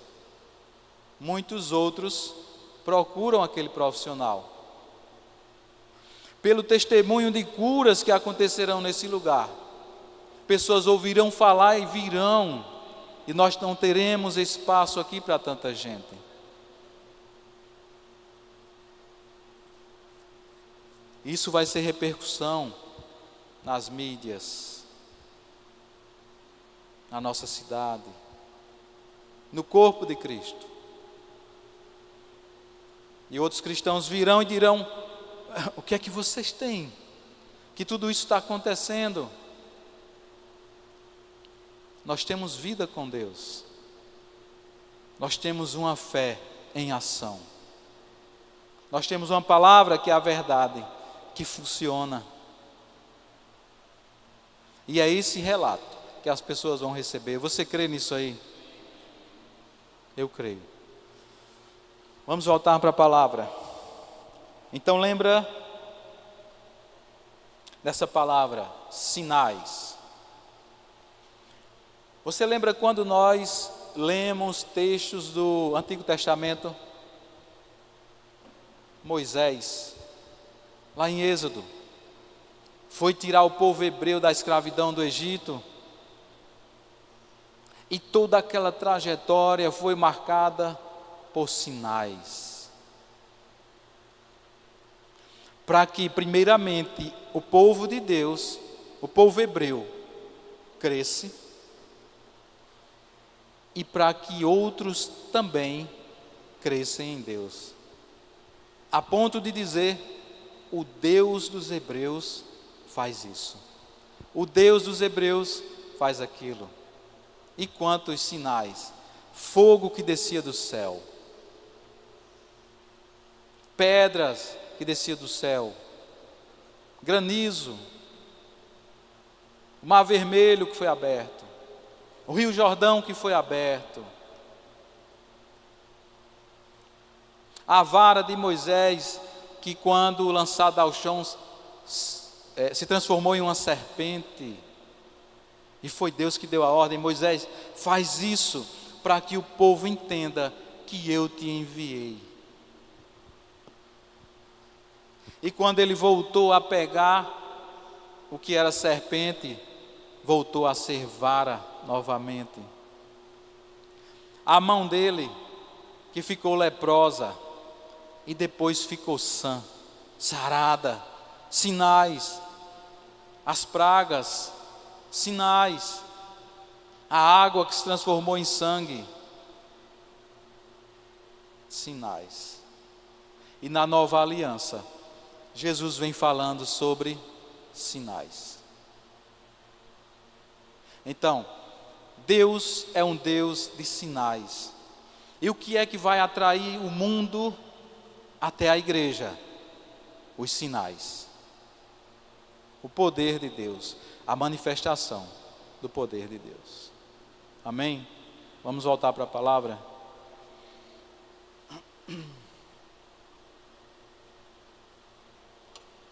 Speaker 1: muitos outros procuram aquele profissional. Pelo testemunho de curas que acontecerão nesse lugar, pessoas ouvirão falar e virão, e nós não teremos espaço aqui para tanta gente. Isso vai ser repercussão nas mídias, na nossa cidade, no corpo de Cristo. E outros cristãos virão e dirão, o que é que vocês têm? Que tudo isso está acontecendo? Nós temos vida com Deus. Nós temos uma fé em ação. Nós temos uma palavra que é a verdade, que funciona. E é esse relato que as pessoas vão receber. Você crê nisso aí? Eu creio. Vamos voltar para a palavra. Então lembra dessa palavra, sinais. Você lembra quando nós lemos textos do Antigo Testamento? Moisés, lá em Êxodo, foi tirar o povo hebreu da escravidão do Egito, e toda aquela trajetória foi marcada por sinais, para que primeiramente o povo de Deus, o povo hebreu, cresce, e para que outros também crescem em Deus, a ponto de dizer, o Deus dos hebreus faz isso, o Deus dos hebreus faz aquilo. E quantos sinais? Fogo que descia do céu, pedras que descia do céu, granizo, o mar vermelho que foi aberto, o rio Jordão que foi aberto, a vara de Moisés que, quando lançada ao chão, se transformou em uma serpente, e foi Deus que deu a ordem, Moisés, faz isso para que o povo entenda que eu te enviei. E quando ele voltou a pegar o que era serpente, voltou a ser vara novamente. A mão dele, que ficou leprosa, e depois ficou sã, sarada, sinais, as pragas, sinais, a água que se transformou em sangue, sinais. E na nova aliança, Jesus vem falando sobre sinais. Então, Deus é um Deus de sinais. E o que é que vai atrair o mundo até a igreja? Os sinais. O poder de Deus, a manifestação do poder de Deus. Amém? Vamos voltar para a palavra?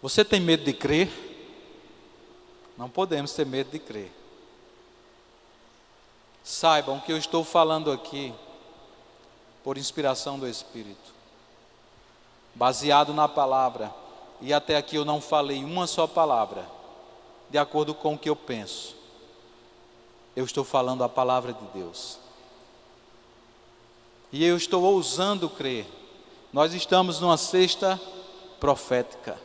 Speaker 1: Você tem medo de crer? Não podemos ter medo de crer. Saibam que eu estou falando aqui por inspiração do Espírito, baseado na palavra, e até aqui eu não falei uma só palavra, de acordo com o que eu penso. Eu estou falando a palavra de Deus. E eu estou ousando crer. Nós estamos numa sexta profética.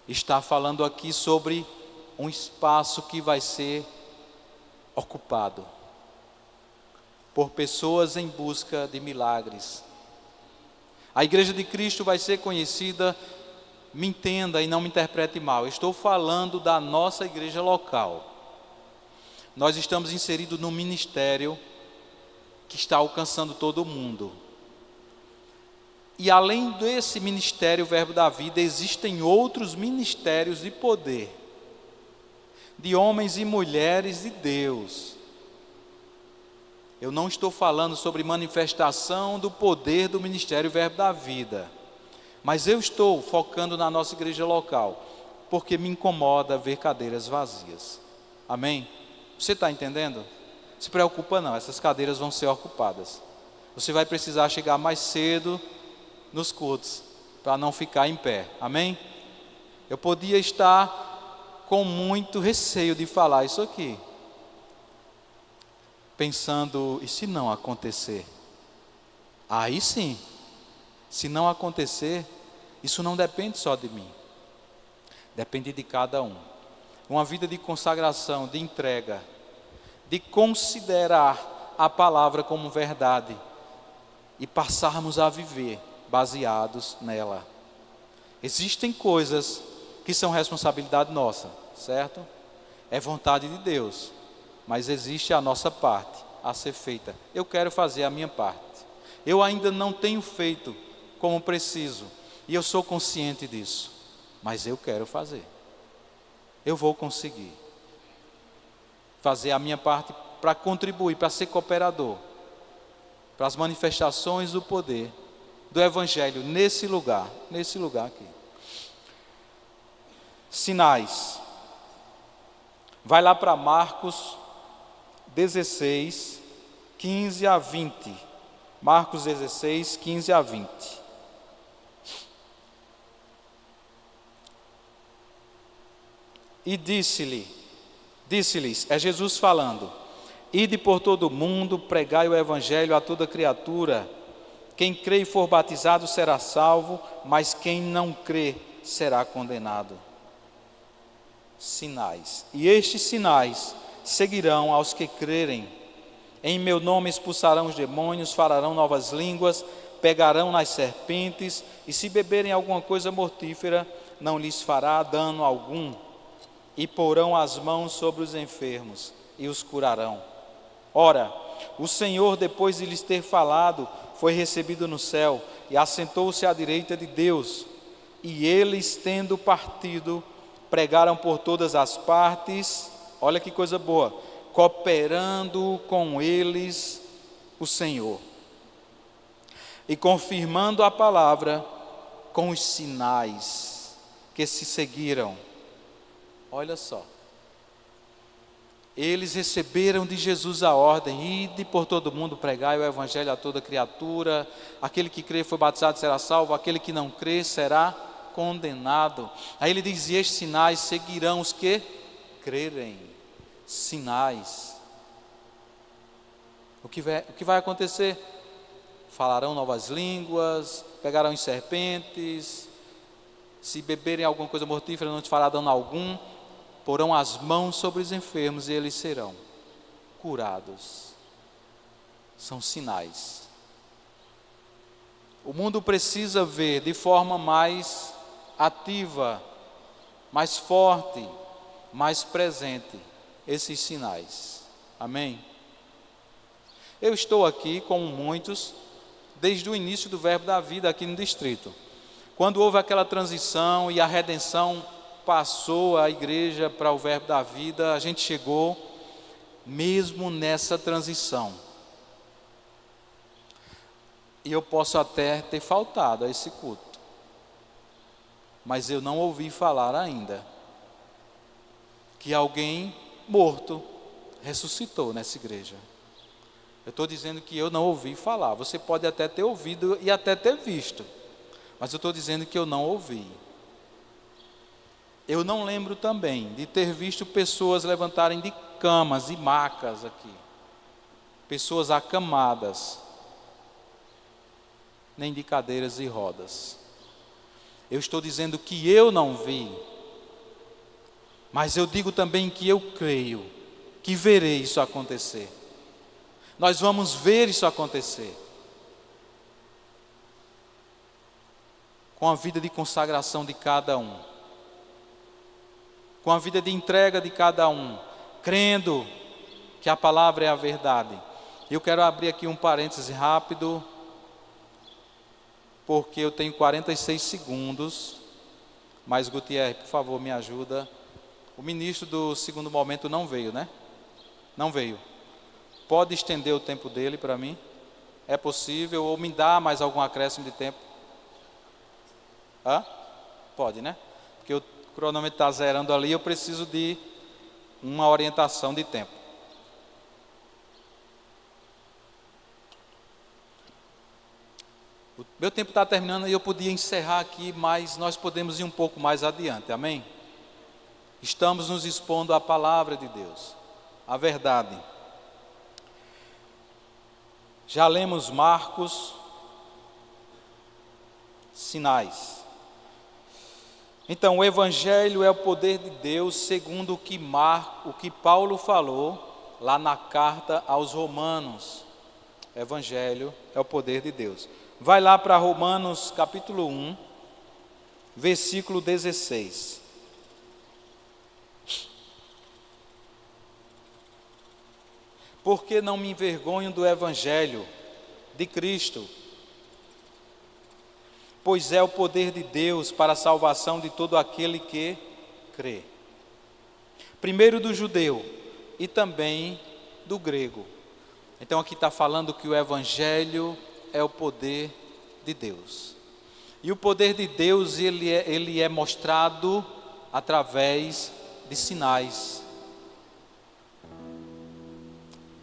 Speaker 1: Está falando aqui sobre um espaço que vai ser ocupado por pessoas em busca de milagres. A Igreja de Cristo vai ser conhecida, me entenda e não me interprete mal, eu estou falando da nossa igreja local. Nós estamos inseridos num ministério que está alcançando todo mundo. E além desse ministério Verbo da Vida, existem outros ministérios de poder, de homens e mulheres de Deus. Eu não estou falando sobre manifestação do poder do ministério Verbo da Vida, mas eu estou focando na nossa igreja local, porque me incomoda ver cadeiras vazias. Amém? Você está entendendo? Se preocupa não, essas cadeiras vão ser ocupadas. Você vai precisar chegar mais cedo nos cultos, para não ficar em pé. Amém? Eu podia estar com muito receio de falar isso aqui, pensando, e se não acontecer? Aí sim, se não acontecer, isso não depende só de mim, depende de cada um. Uma vida de consagração, de entrega, de considerar a palavra como verdade e passarmos a viver baseados nela. Existem coisas que são responsabilidade nossa, certo? É vontade de Deus, mas existe a nossa parte a ser feita. Eu quero fazer a minha parte. Eu ainda não tenho feito como preciso, e eu sou consciente disso, mas eu quero fazer. Eu vou conseguir fazer a minha parte para contribuir, para ser cooperador, para as manifestações do poder do Evangelho nesse lugar aqui. Sinais. Vai lá para Marcos 16, 15 a 20. Marcos 16, 15 a 20. E disse-lhes, é Jesus falando: ide por todo o mundo, pregai o Evangelho a toda criatura. Quem crê e for batizado será salvo, mas quem não crê será condenado. Sinais. E estes sinais seguirão aos que crerem. Em meu nome expulsarão os demônios, falarão novas línguas, pegarão nas serpentes, e se beberem alguma coisa mortífera, não lhes fará dano algum. E porão as mãos sobre os enfermos, e os curarão. Ora, o Senhor, depois de lhes ter falado, foi recebido no céu, e assentou-se à direita de Deus. E eles, tendo partido, pregaram por todas as partes, olha que coisa boa, cooperando com eles o Senhor, e confirmando a palavra com os sinais que se seguiram. Olha só, eles receberam de Jesus a ordem: ide por todo mundo, pregai o Evangelho a toda criatura, aquele que crê e foi batizado será salvo, aquele que não crê será condenado. Aí ele diz: e estes sinais seguirão os que crerem. Sinais. O que vai acontecer? Falarão novas línguas, pegarão em serpentes, se beberem alguma coisa mortífera não te fará dano algum, porão as mãos sobre os enfermos e eles serão curados. São sinais. O mundo precisa ver de forma mais ativa, mais forte, mais presente esses sinais. Amém? Eu estou aqui, como muitos, desde o início do Verbo da Vida aqui no distrito. Quando houve aquela transição e a redenção passou a igreja para o Verbo da Vida, a gente chegou mesmo nessa transição. E eu posso até ter faltado a esse culto, mas eu não ouvi falar ainda que alguém morto ressuscitou nessa igreja. Eu estou dizendo que eu não ouvi falar. Você pode até ter ouvido e até ter visto, mas eu estou dizendo que eu não ouvi. Eu não lembro também de ter visto pessoas levantarem de camas e macas aqui, pessoas acamadas, nem de cadeiras e rodas. Eu estou dizendo que eu não vi, mas eu digo também que eu creio, que verei isso acontecer. Nós vamos ver isso acontecer. Com a vida de consagração de cada um, com a vida de entrega de cada um, crendo que a palavra é a verdade. Eu quero abrir aqui um parêntese rápido, porque eu tenho 46 segundos, mas Gutierrez, por favor, me ajuda. O ministro do segundo momento não veio, né? Não veio. Pode estender o tempo dele para mim? É possível? Ou me dá mais algum acréscimo de tempo? Pode, né? Porque o cronômetro está zerando ali, eu preciso de uma orientação de tempo. O meu tempo está terminando e eu podia encerrar aqui, mas nós podemos ir um pouco mais adiante, amém? Estamos nos expondo à palavra de Deus, à verdade. Já lemos Marcos, sinais. Então, o Evangelho é o poder de Deus, segundo o que Paulo falou lá na carta aos Romanos. Evangelho é o poder de Deus. Vai lá para Romanos capítulo 1, versículo 16. Porque não me envergonho do Evangelho de Cristo, pois é o poder de Deus para a salvação de todo aquele que crê. Primeiro do judeu e também do grego. Então aqui está falando que o Evangelho é o poder de Deus. E o poder de Deus ele é mostrado através de sinais.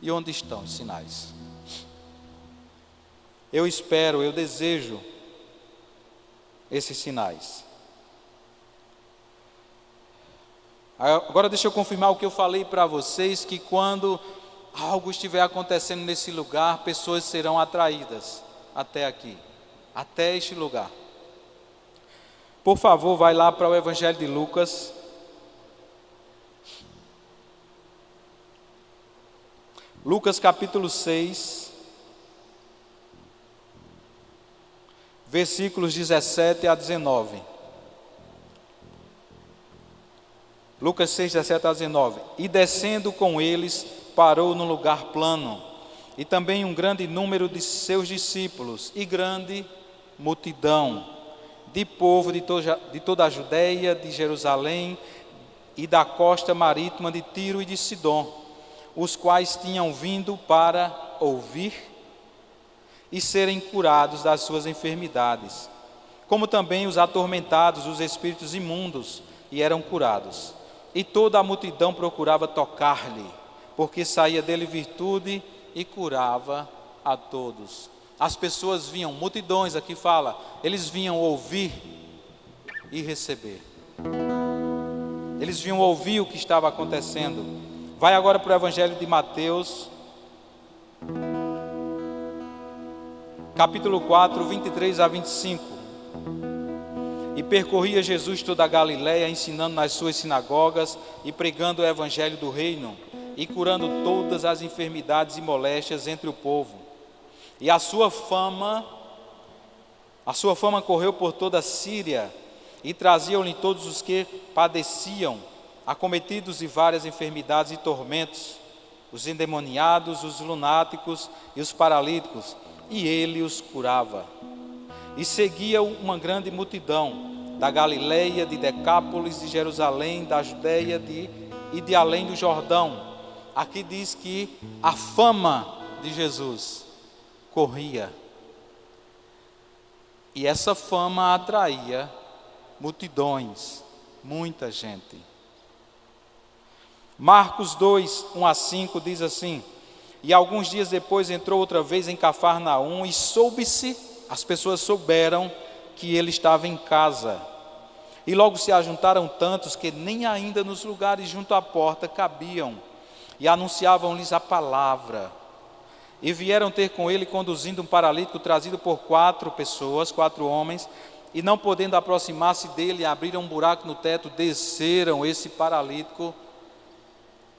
Speaker 1: E onde estão os sinais? Eu espero, eu desejo esses sinais. Agora deixa eu confirmar o que eu falei para vocês, que quando algo estiver acontecendo nesse lugar, pessoas serão atraídas até aqui, até este lugar. Por favor, vai lá para o Evangelho de Lucas. Lucas capítulo 6, versículos 17 a 19. Lucas 6, 17 a 19. E descendo com eles, parou num lugar plano, e também um grande número de seus discípulos, e grande multidão, de povo de toda a Judeia, de Jerusalém, e da costa marítima de Tiro e de Sidom, os quais tinham vindo para ouvir e serem curados das suas enfermidades, como também os atormentados, os espíritos imundos, e eram curados. E toda a multidão procurava tocar-lhe, porque saía dele virtude e curava a todos. As pessoas vinham, multidões aqui fala, eles vinham ouvir e receber. Eles vinham ouvir o que estava acontecendo. Vai agora para o Evangelho de Mateus, capítulo 4, 23 a 25. E percorria Jesus toda a Galiléia, ensinando nas suas sinagogas e pregando o Evangelho do reino, e curando todas as enfermidades e moléstias entre o povo. E a sua fama correu por toda a Síria, e traziam-lhe todos os que padeciam, acometidos de várias enfermidades e tormentos, os endemoniados, os lunáticos e os paralíticos, e ele os curava. E seguia uma grande multidão, da Galileia, de Decápolis, de Jerusalém, da Judeia e de além do Jordão. Aqui diz que a fama de Jesus corria. E essa fama atraía multidões, muita gente. Marcos 2, 1 a 5 diz assim: E alguns dias depois entrou outra vez em Cafarnaum, e as pessoas souberam que ele estava em casa. E logo se ajuntaram tantos que nem ainda nos lugares junto à porta cabiam, e anunciavam-lhes a palavra. E vieram ter com ele, conduzindo um paralítico trazido por 4 homens, e não podendo aproximar-se dele, abriram um buraco no teto, desceram esse paralítico.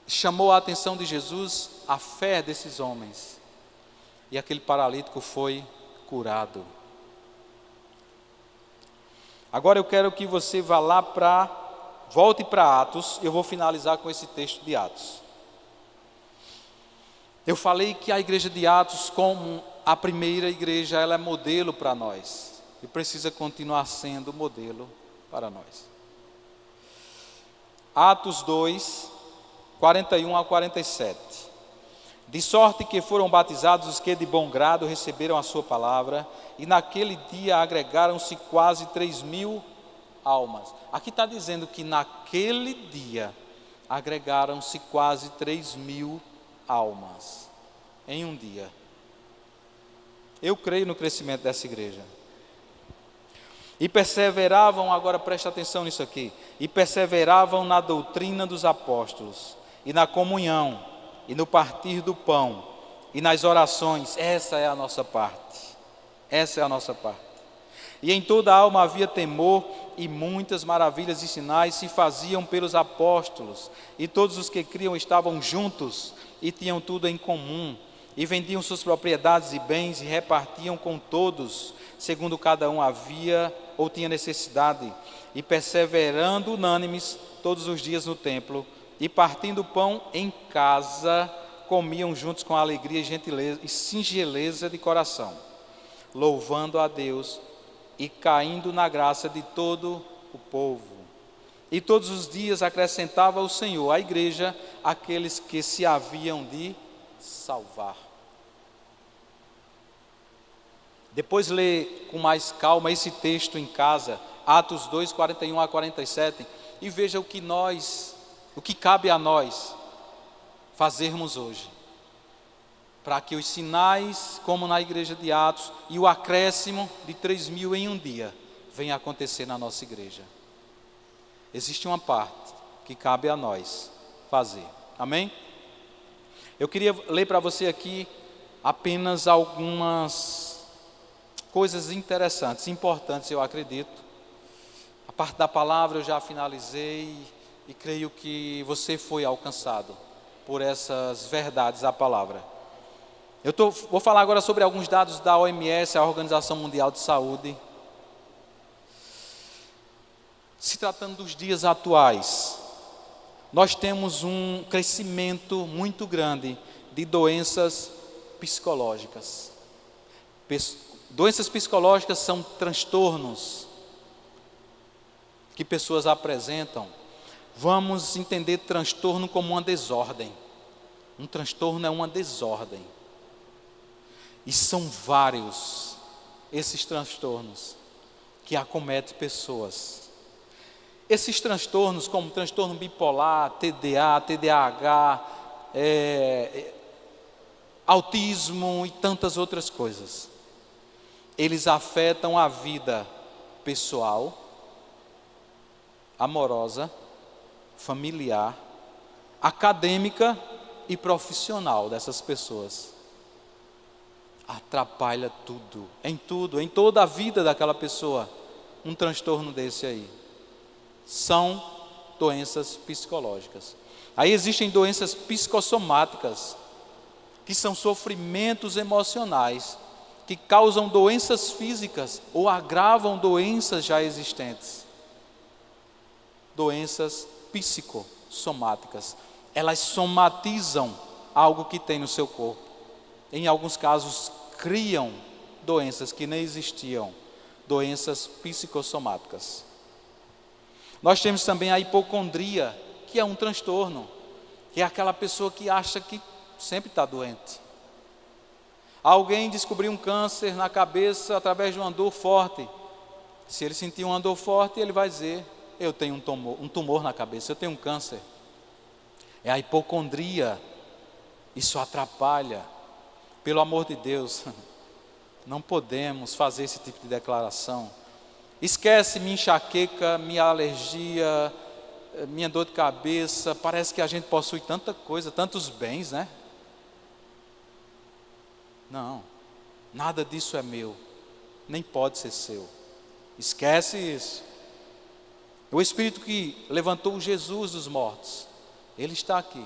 Speaker 1: Chamou a atenção de Jesus a fé desses homens, e aquele paralítico foi curado. Agora eu quero que você volte para Atos. Eu vou finalizar com esse texto de Atos. Eu falei que a igreja de Atos, como a primeira igreja, ela é modelo para nós, e precisa continuar sendo modelo para nós. Atos 2, 41 a 47. De sorte que foram batizados os que de bom grado receberam a sua palavra, e naquele dia agregaram-se quase 3.000 almas. Aqui está dizendo que naquele dia agregaram-se quase 3.000 almas, em um dia. Eu creio no crescimento dessa igreja. E perseveravam, agora presta atenção nisso aqui, e perseveravam na doutrina dos apóstolos, e na comunhão, e no partir do pão, e nas orações. Essa é a nossa parte. Essa é a nossa parte. E em toda a alma havia temor, e muitas maravilhas e sinais se faziam pelos apóstolos, e todos os que criam estavam juntos, e tinham tudo em comum, e vendiam suas propriedades e bens, e repartiam com todos, segundo cada um havia ou tinha necessidade, e perseverando unânimes todos os dias no templo, e partindo o pão em casa, comiam juntos com alegria, gentileza e singeleza de coração, louvando a Deus e caindo na graça de todo o povo. E todos os dias acrescentava o Senhor à igreja aqueles que se haviam de salvar. Depois lê com mais calma esse texto em casa, Atos 2, 41 a 47, e veja o que cabe a nós fazermos hoje, para que os sinais, como na igreja de Atos, e o acréscimo de 3.000 em um dia, venha acontecer na nossa igreja. Existe uma parte que cabe a nós fazer, amém? Eu queria ler para você aqui apenas algumas coisas interessantes, importantes, eu acredito. A parte da palavra eu já finalizei, e creio que você foi alcançado por essas verdades da palavra. Vou falar agora sobre alguns dados da OMS, a Organização Mundial de Saúde. Se tratando dos dias atuais, nós temos um crescimento muito grande de doenças psicológicas. Doenças psicológicas são transtornos que pessoas apresentam. Vamos entender transtorno como uma desordem. Um transtorno é uma desordem. E são vários esses transtornos que acometem pessoas. Esses transtornos, como transtorno bipolar, TDA, TDAH, autismo e tantas outras coisas, eles afetam a vida pessoal, amorosa, familiar, acadêmica e profissional dessas pessoas. Atrapalha tudo, em toda a vida daquela pessoa. Um transtorno desse aí são doenças psicológicas. Aí existem doenças psicossomáticas, que são sofrimentos emocionais que causam doenças físicas ou agravam doenças já existentes. Doenças psicossomáticas, elas somatizam algo que tem no seu corpo. Em alguns casos, criam doenças que nem existiam, doenças psicossomáticas. Nós temos também a hipocondria, que é um transtorno, que é aquela pessoa que acha que sempre está doente. Alguém descobriu um câncer na cabeça através de uma dor forte. Se ele sentir uma dor forte, ele vai dizer: eu tenho um tumor na cabeça, eu tenho um câncer. É a hipocondria. Isso atrapalha. Pelo amor de Deus, não podemos fazer esse tipo de declaração. Esquece minha enxaqueca, minha alergia, minha dor de cabeça. Parece que a gente possui tanta coisa, tantos bens, né? Não, nada disso é meu, nem pode ser seu. Esquece isso. O Espírito que levantou Jesus dos mortos, Ele está aqui.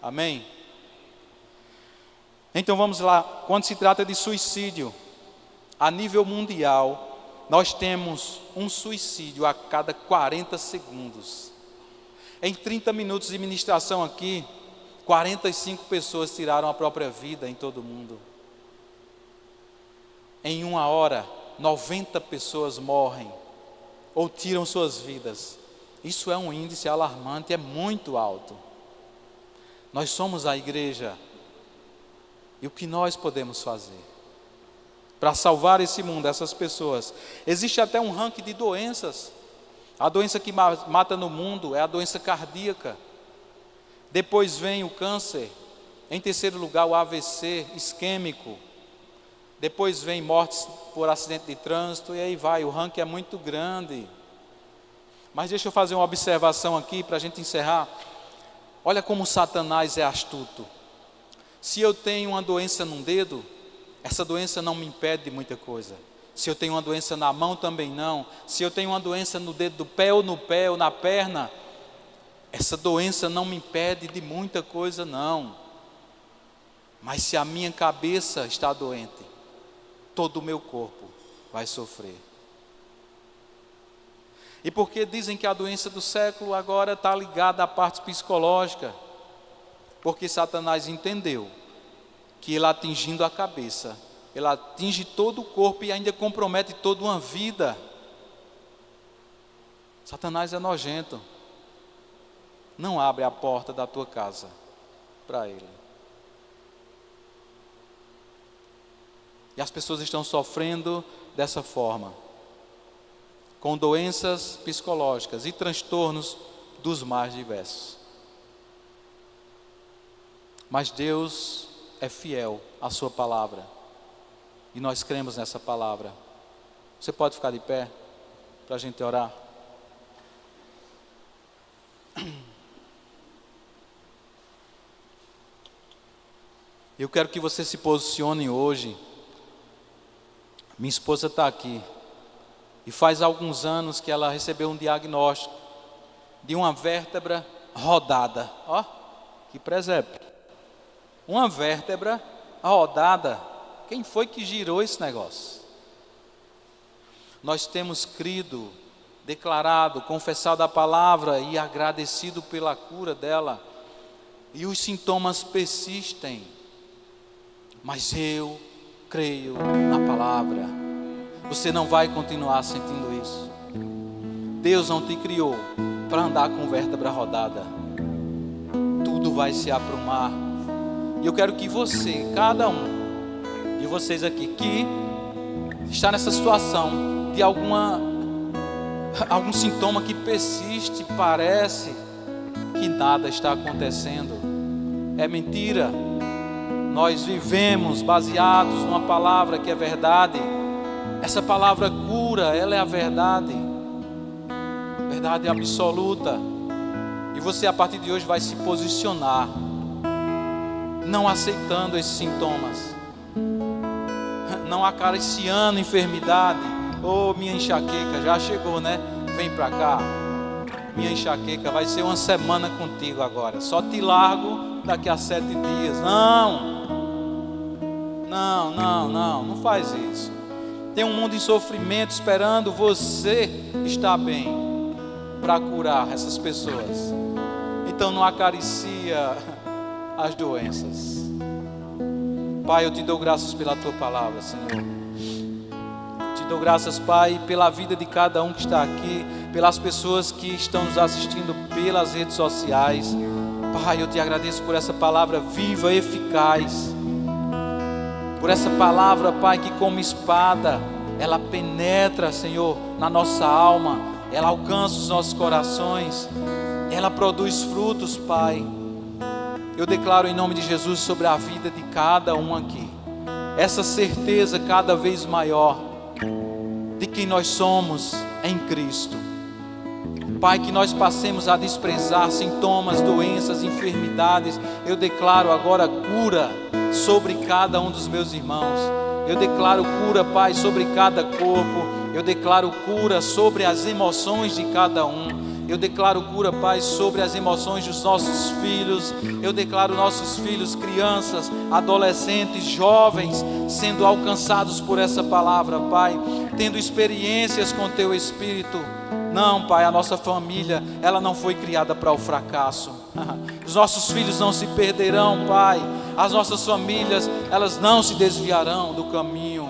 Speaker 1: Amém? Então vamos lá. Quando se trata de suicídio, a nível mundial, nós temos um suicídio a cada 40 segundos. Em 30 minutos de ministração aqui, 45 pessoas tiraram a própria vida em todo o mundo. Em 1 hora, 90 pessoas morrem ou tiram suas vidas. Isso é um índice alarmante, é muito alto. Nós somos a igreja. E o que nós podemos fazer para salvar esse mundo, essas pessoas? Existe até um ranking de doenças. A doença que mata no mundo é a doença cardíaca. Depois vem o câncer. Em terceiro lugar, o AVC isquêmico. Depois vem mortes por acidente de trânsito. E aí vai, o ranking é muito grande. Mas deixa eu fazer uma observação aqui para a gente encerrar. Olha como Satanás é astuto. Se eu tenho uma doença num dedo, essa doença não me impede de muita coisa. Se eu tenho uma doença na mão, também não. Se eu tenho uma doença no dedo do pé ou no pé ou na perna, essa doença não me impede de muita coisa, não. Mas se a minha cabeça está doente, todo o meu corpo vai sofrer. E porque dizem que a doença do século agora está ligada à parte psicológica? Porque Satanás entendeu que ele atingindo a cabeça, ele atinge todo o corpo e ainda compromete toda uma vida. Satanás é nojento. Não abre a porta da tua casa para ele. E as pessoas estão sofrendo dessa forma, com doenças psicológicas e transtornos dos mais diversos. Mas Deus é fiel à sua palavra. E nós cremos nessa palavra. Você pode ficar de pé para a gente orar? Eu quero que você se posicione hoje. Minha esposa está aqui. E faz alguns anos que ela recebeu um diagnóstico de uma vértebra rodada. Ó, que presépio. Uma vértebra rodada. Quem foi que girou esse negócio? Nós temos crido, declarado, confessado a palavra e agradecido pela cura dela. E os sintomas persistem. Mas eu creio na palavra. Você não vai continuar sentindo isso. Deus não te criou para andar com vértebra rodada. Tudo vai se aprumar. E eu quero que você, cada um de vocês aqui, que está nessa situação de algum sintoma que persiste, parece que nada está acontecendo. É mentira. Nós vivemos baseados numa palavra que é verdade. Essa palavra cura, ela é a verdade. Verdade absoluta. E você a partir de hoje vai se posicionar, não aceitando esses sintomas, não acariciando enfermidade. Oh, minha enxaqueca já chegou, né? Vem pra cá. Minha enxaqueca vai ser uma semana contigo agora. Só te largo daqui a 7 dias. Não faz isso. Tem um mundo em sofrimento esperando você estar bem para curar essas pessoas. Então não acaricia as doenças. Pai, eu te dou graças pela tua palavra, Senhor. Eu te dou graças, Pai, pela vida de cada um que está aqui, pelas pessoas que estão nos assistindo pelas redes sociais. Pai, eu te agradeço por essa palavra viva, eficaz, por essa palavra, Pai, que como espada, ela penetra, Senhor, na nossa alma, ela alcança os nossos corações, ela produz frutos, Pai. Eu declaro em nome de Jesus sobre a vida de cada um aqui, essa certeza cada vez maior de quem nós somos em Cristo. Pai, que nós passemos a desprezar sintomas, doenças, enfermidades. Eu declaro agora cura sobre cada um dos meus irmãos. Eu declaro cura, Pai, sobre cada corpo. Eu declaro cura sobre as emoções de cada um. Eu declaro cura, Pai, sobre as emoções dos nossos filhos. Eu declaro nossos filhos, crianças, adolescentes, jovens, sendo alcançados por essa palavra, Pai, tendo experiências com Teu Espírito. Não, Pai, a nossa família, ela não foi criada para o fracasso. Os nossos filhos não se perderão, Pai. As nossas famílias, elas não se desviarão do caminho.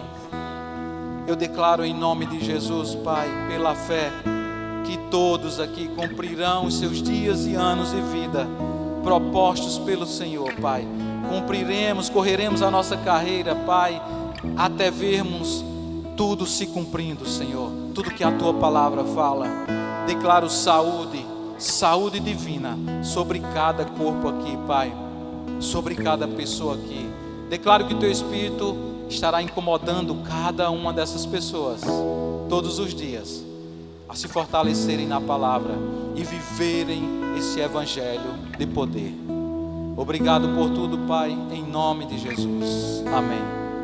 Speaker 1: Eu declaro em nome de Jesus, Pai, pela fé, que todos aqui cumprirão os seus dias e anos de vida propostos pelo Senhor, Pai. Cumpriremos, correremos a nossa carreira, Pai, até vermos tudo se cumprindo, Senhor. Tudo que a Tua palavra fala. Declaro saúde, saúde divina sobre cada corpo aqui, Pai, sobre cada pessoa aqui. Declaro que o Teu Espírito estará incomodando cada uma dessas pessoas todos os dias, a se fortalecerem na palavra e viverem esse evangelho de poder. Obrigado por tudo, Pai, em nome de Jesus. Amém.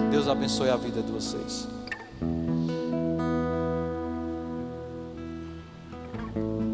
Speaker 1: Deus abençoe a vida de vocês.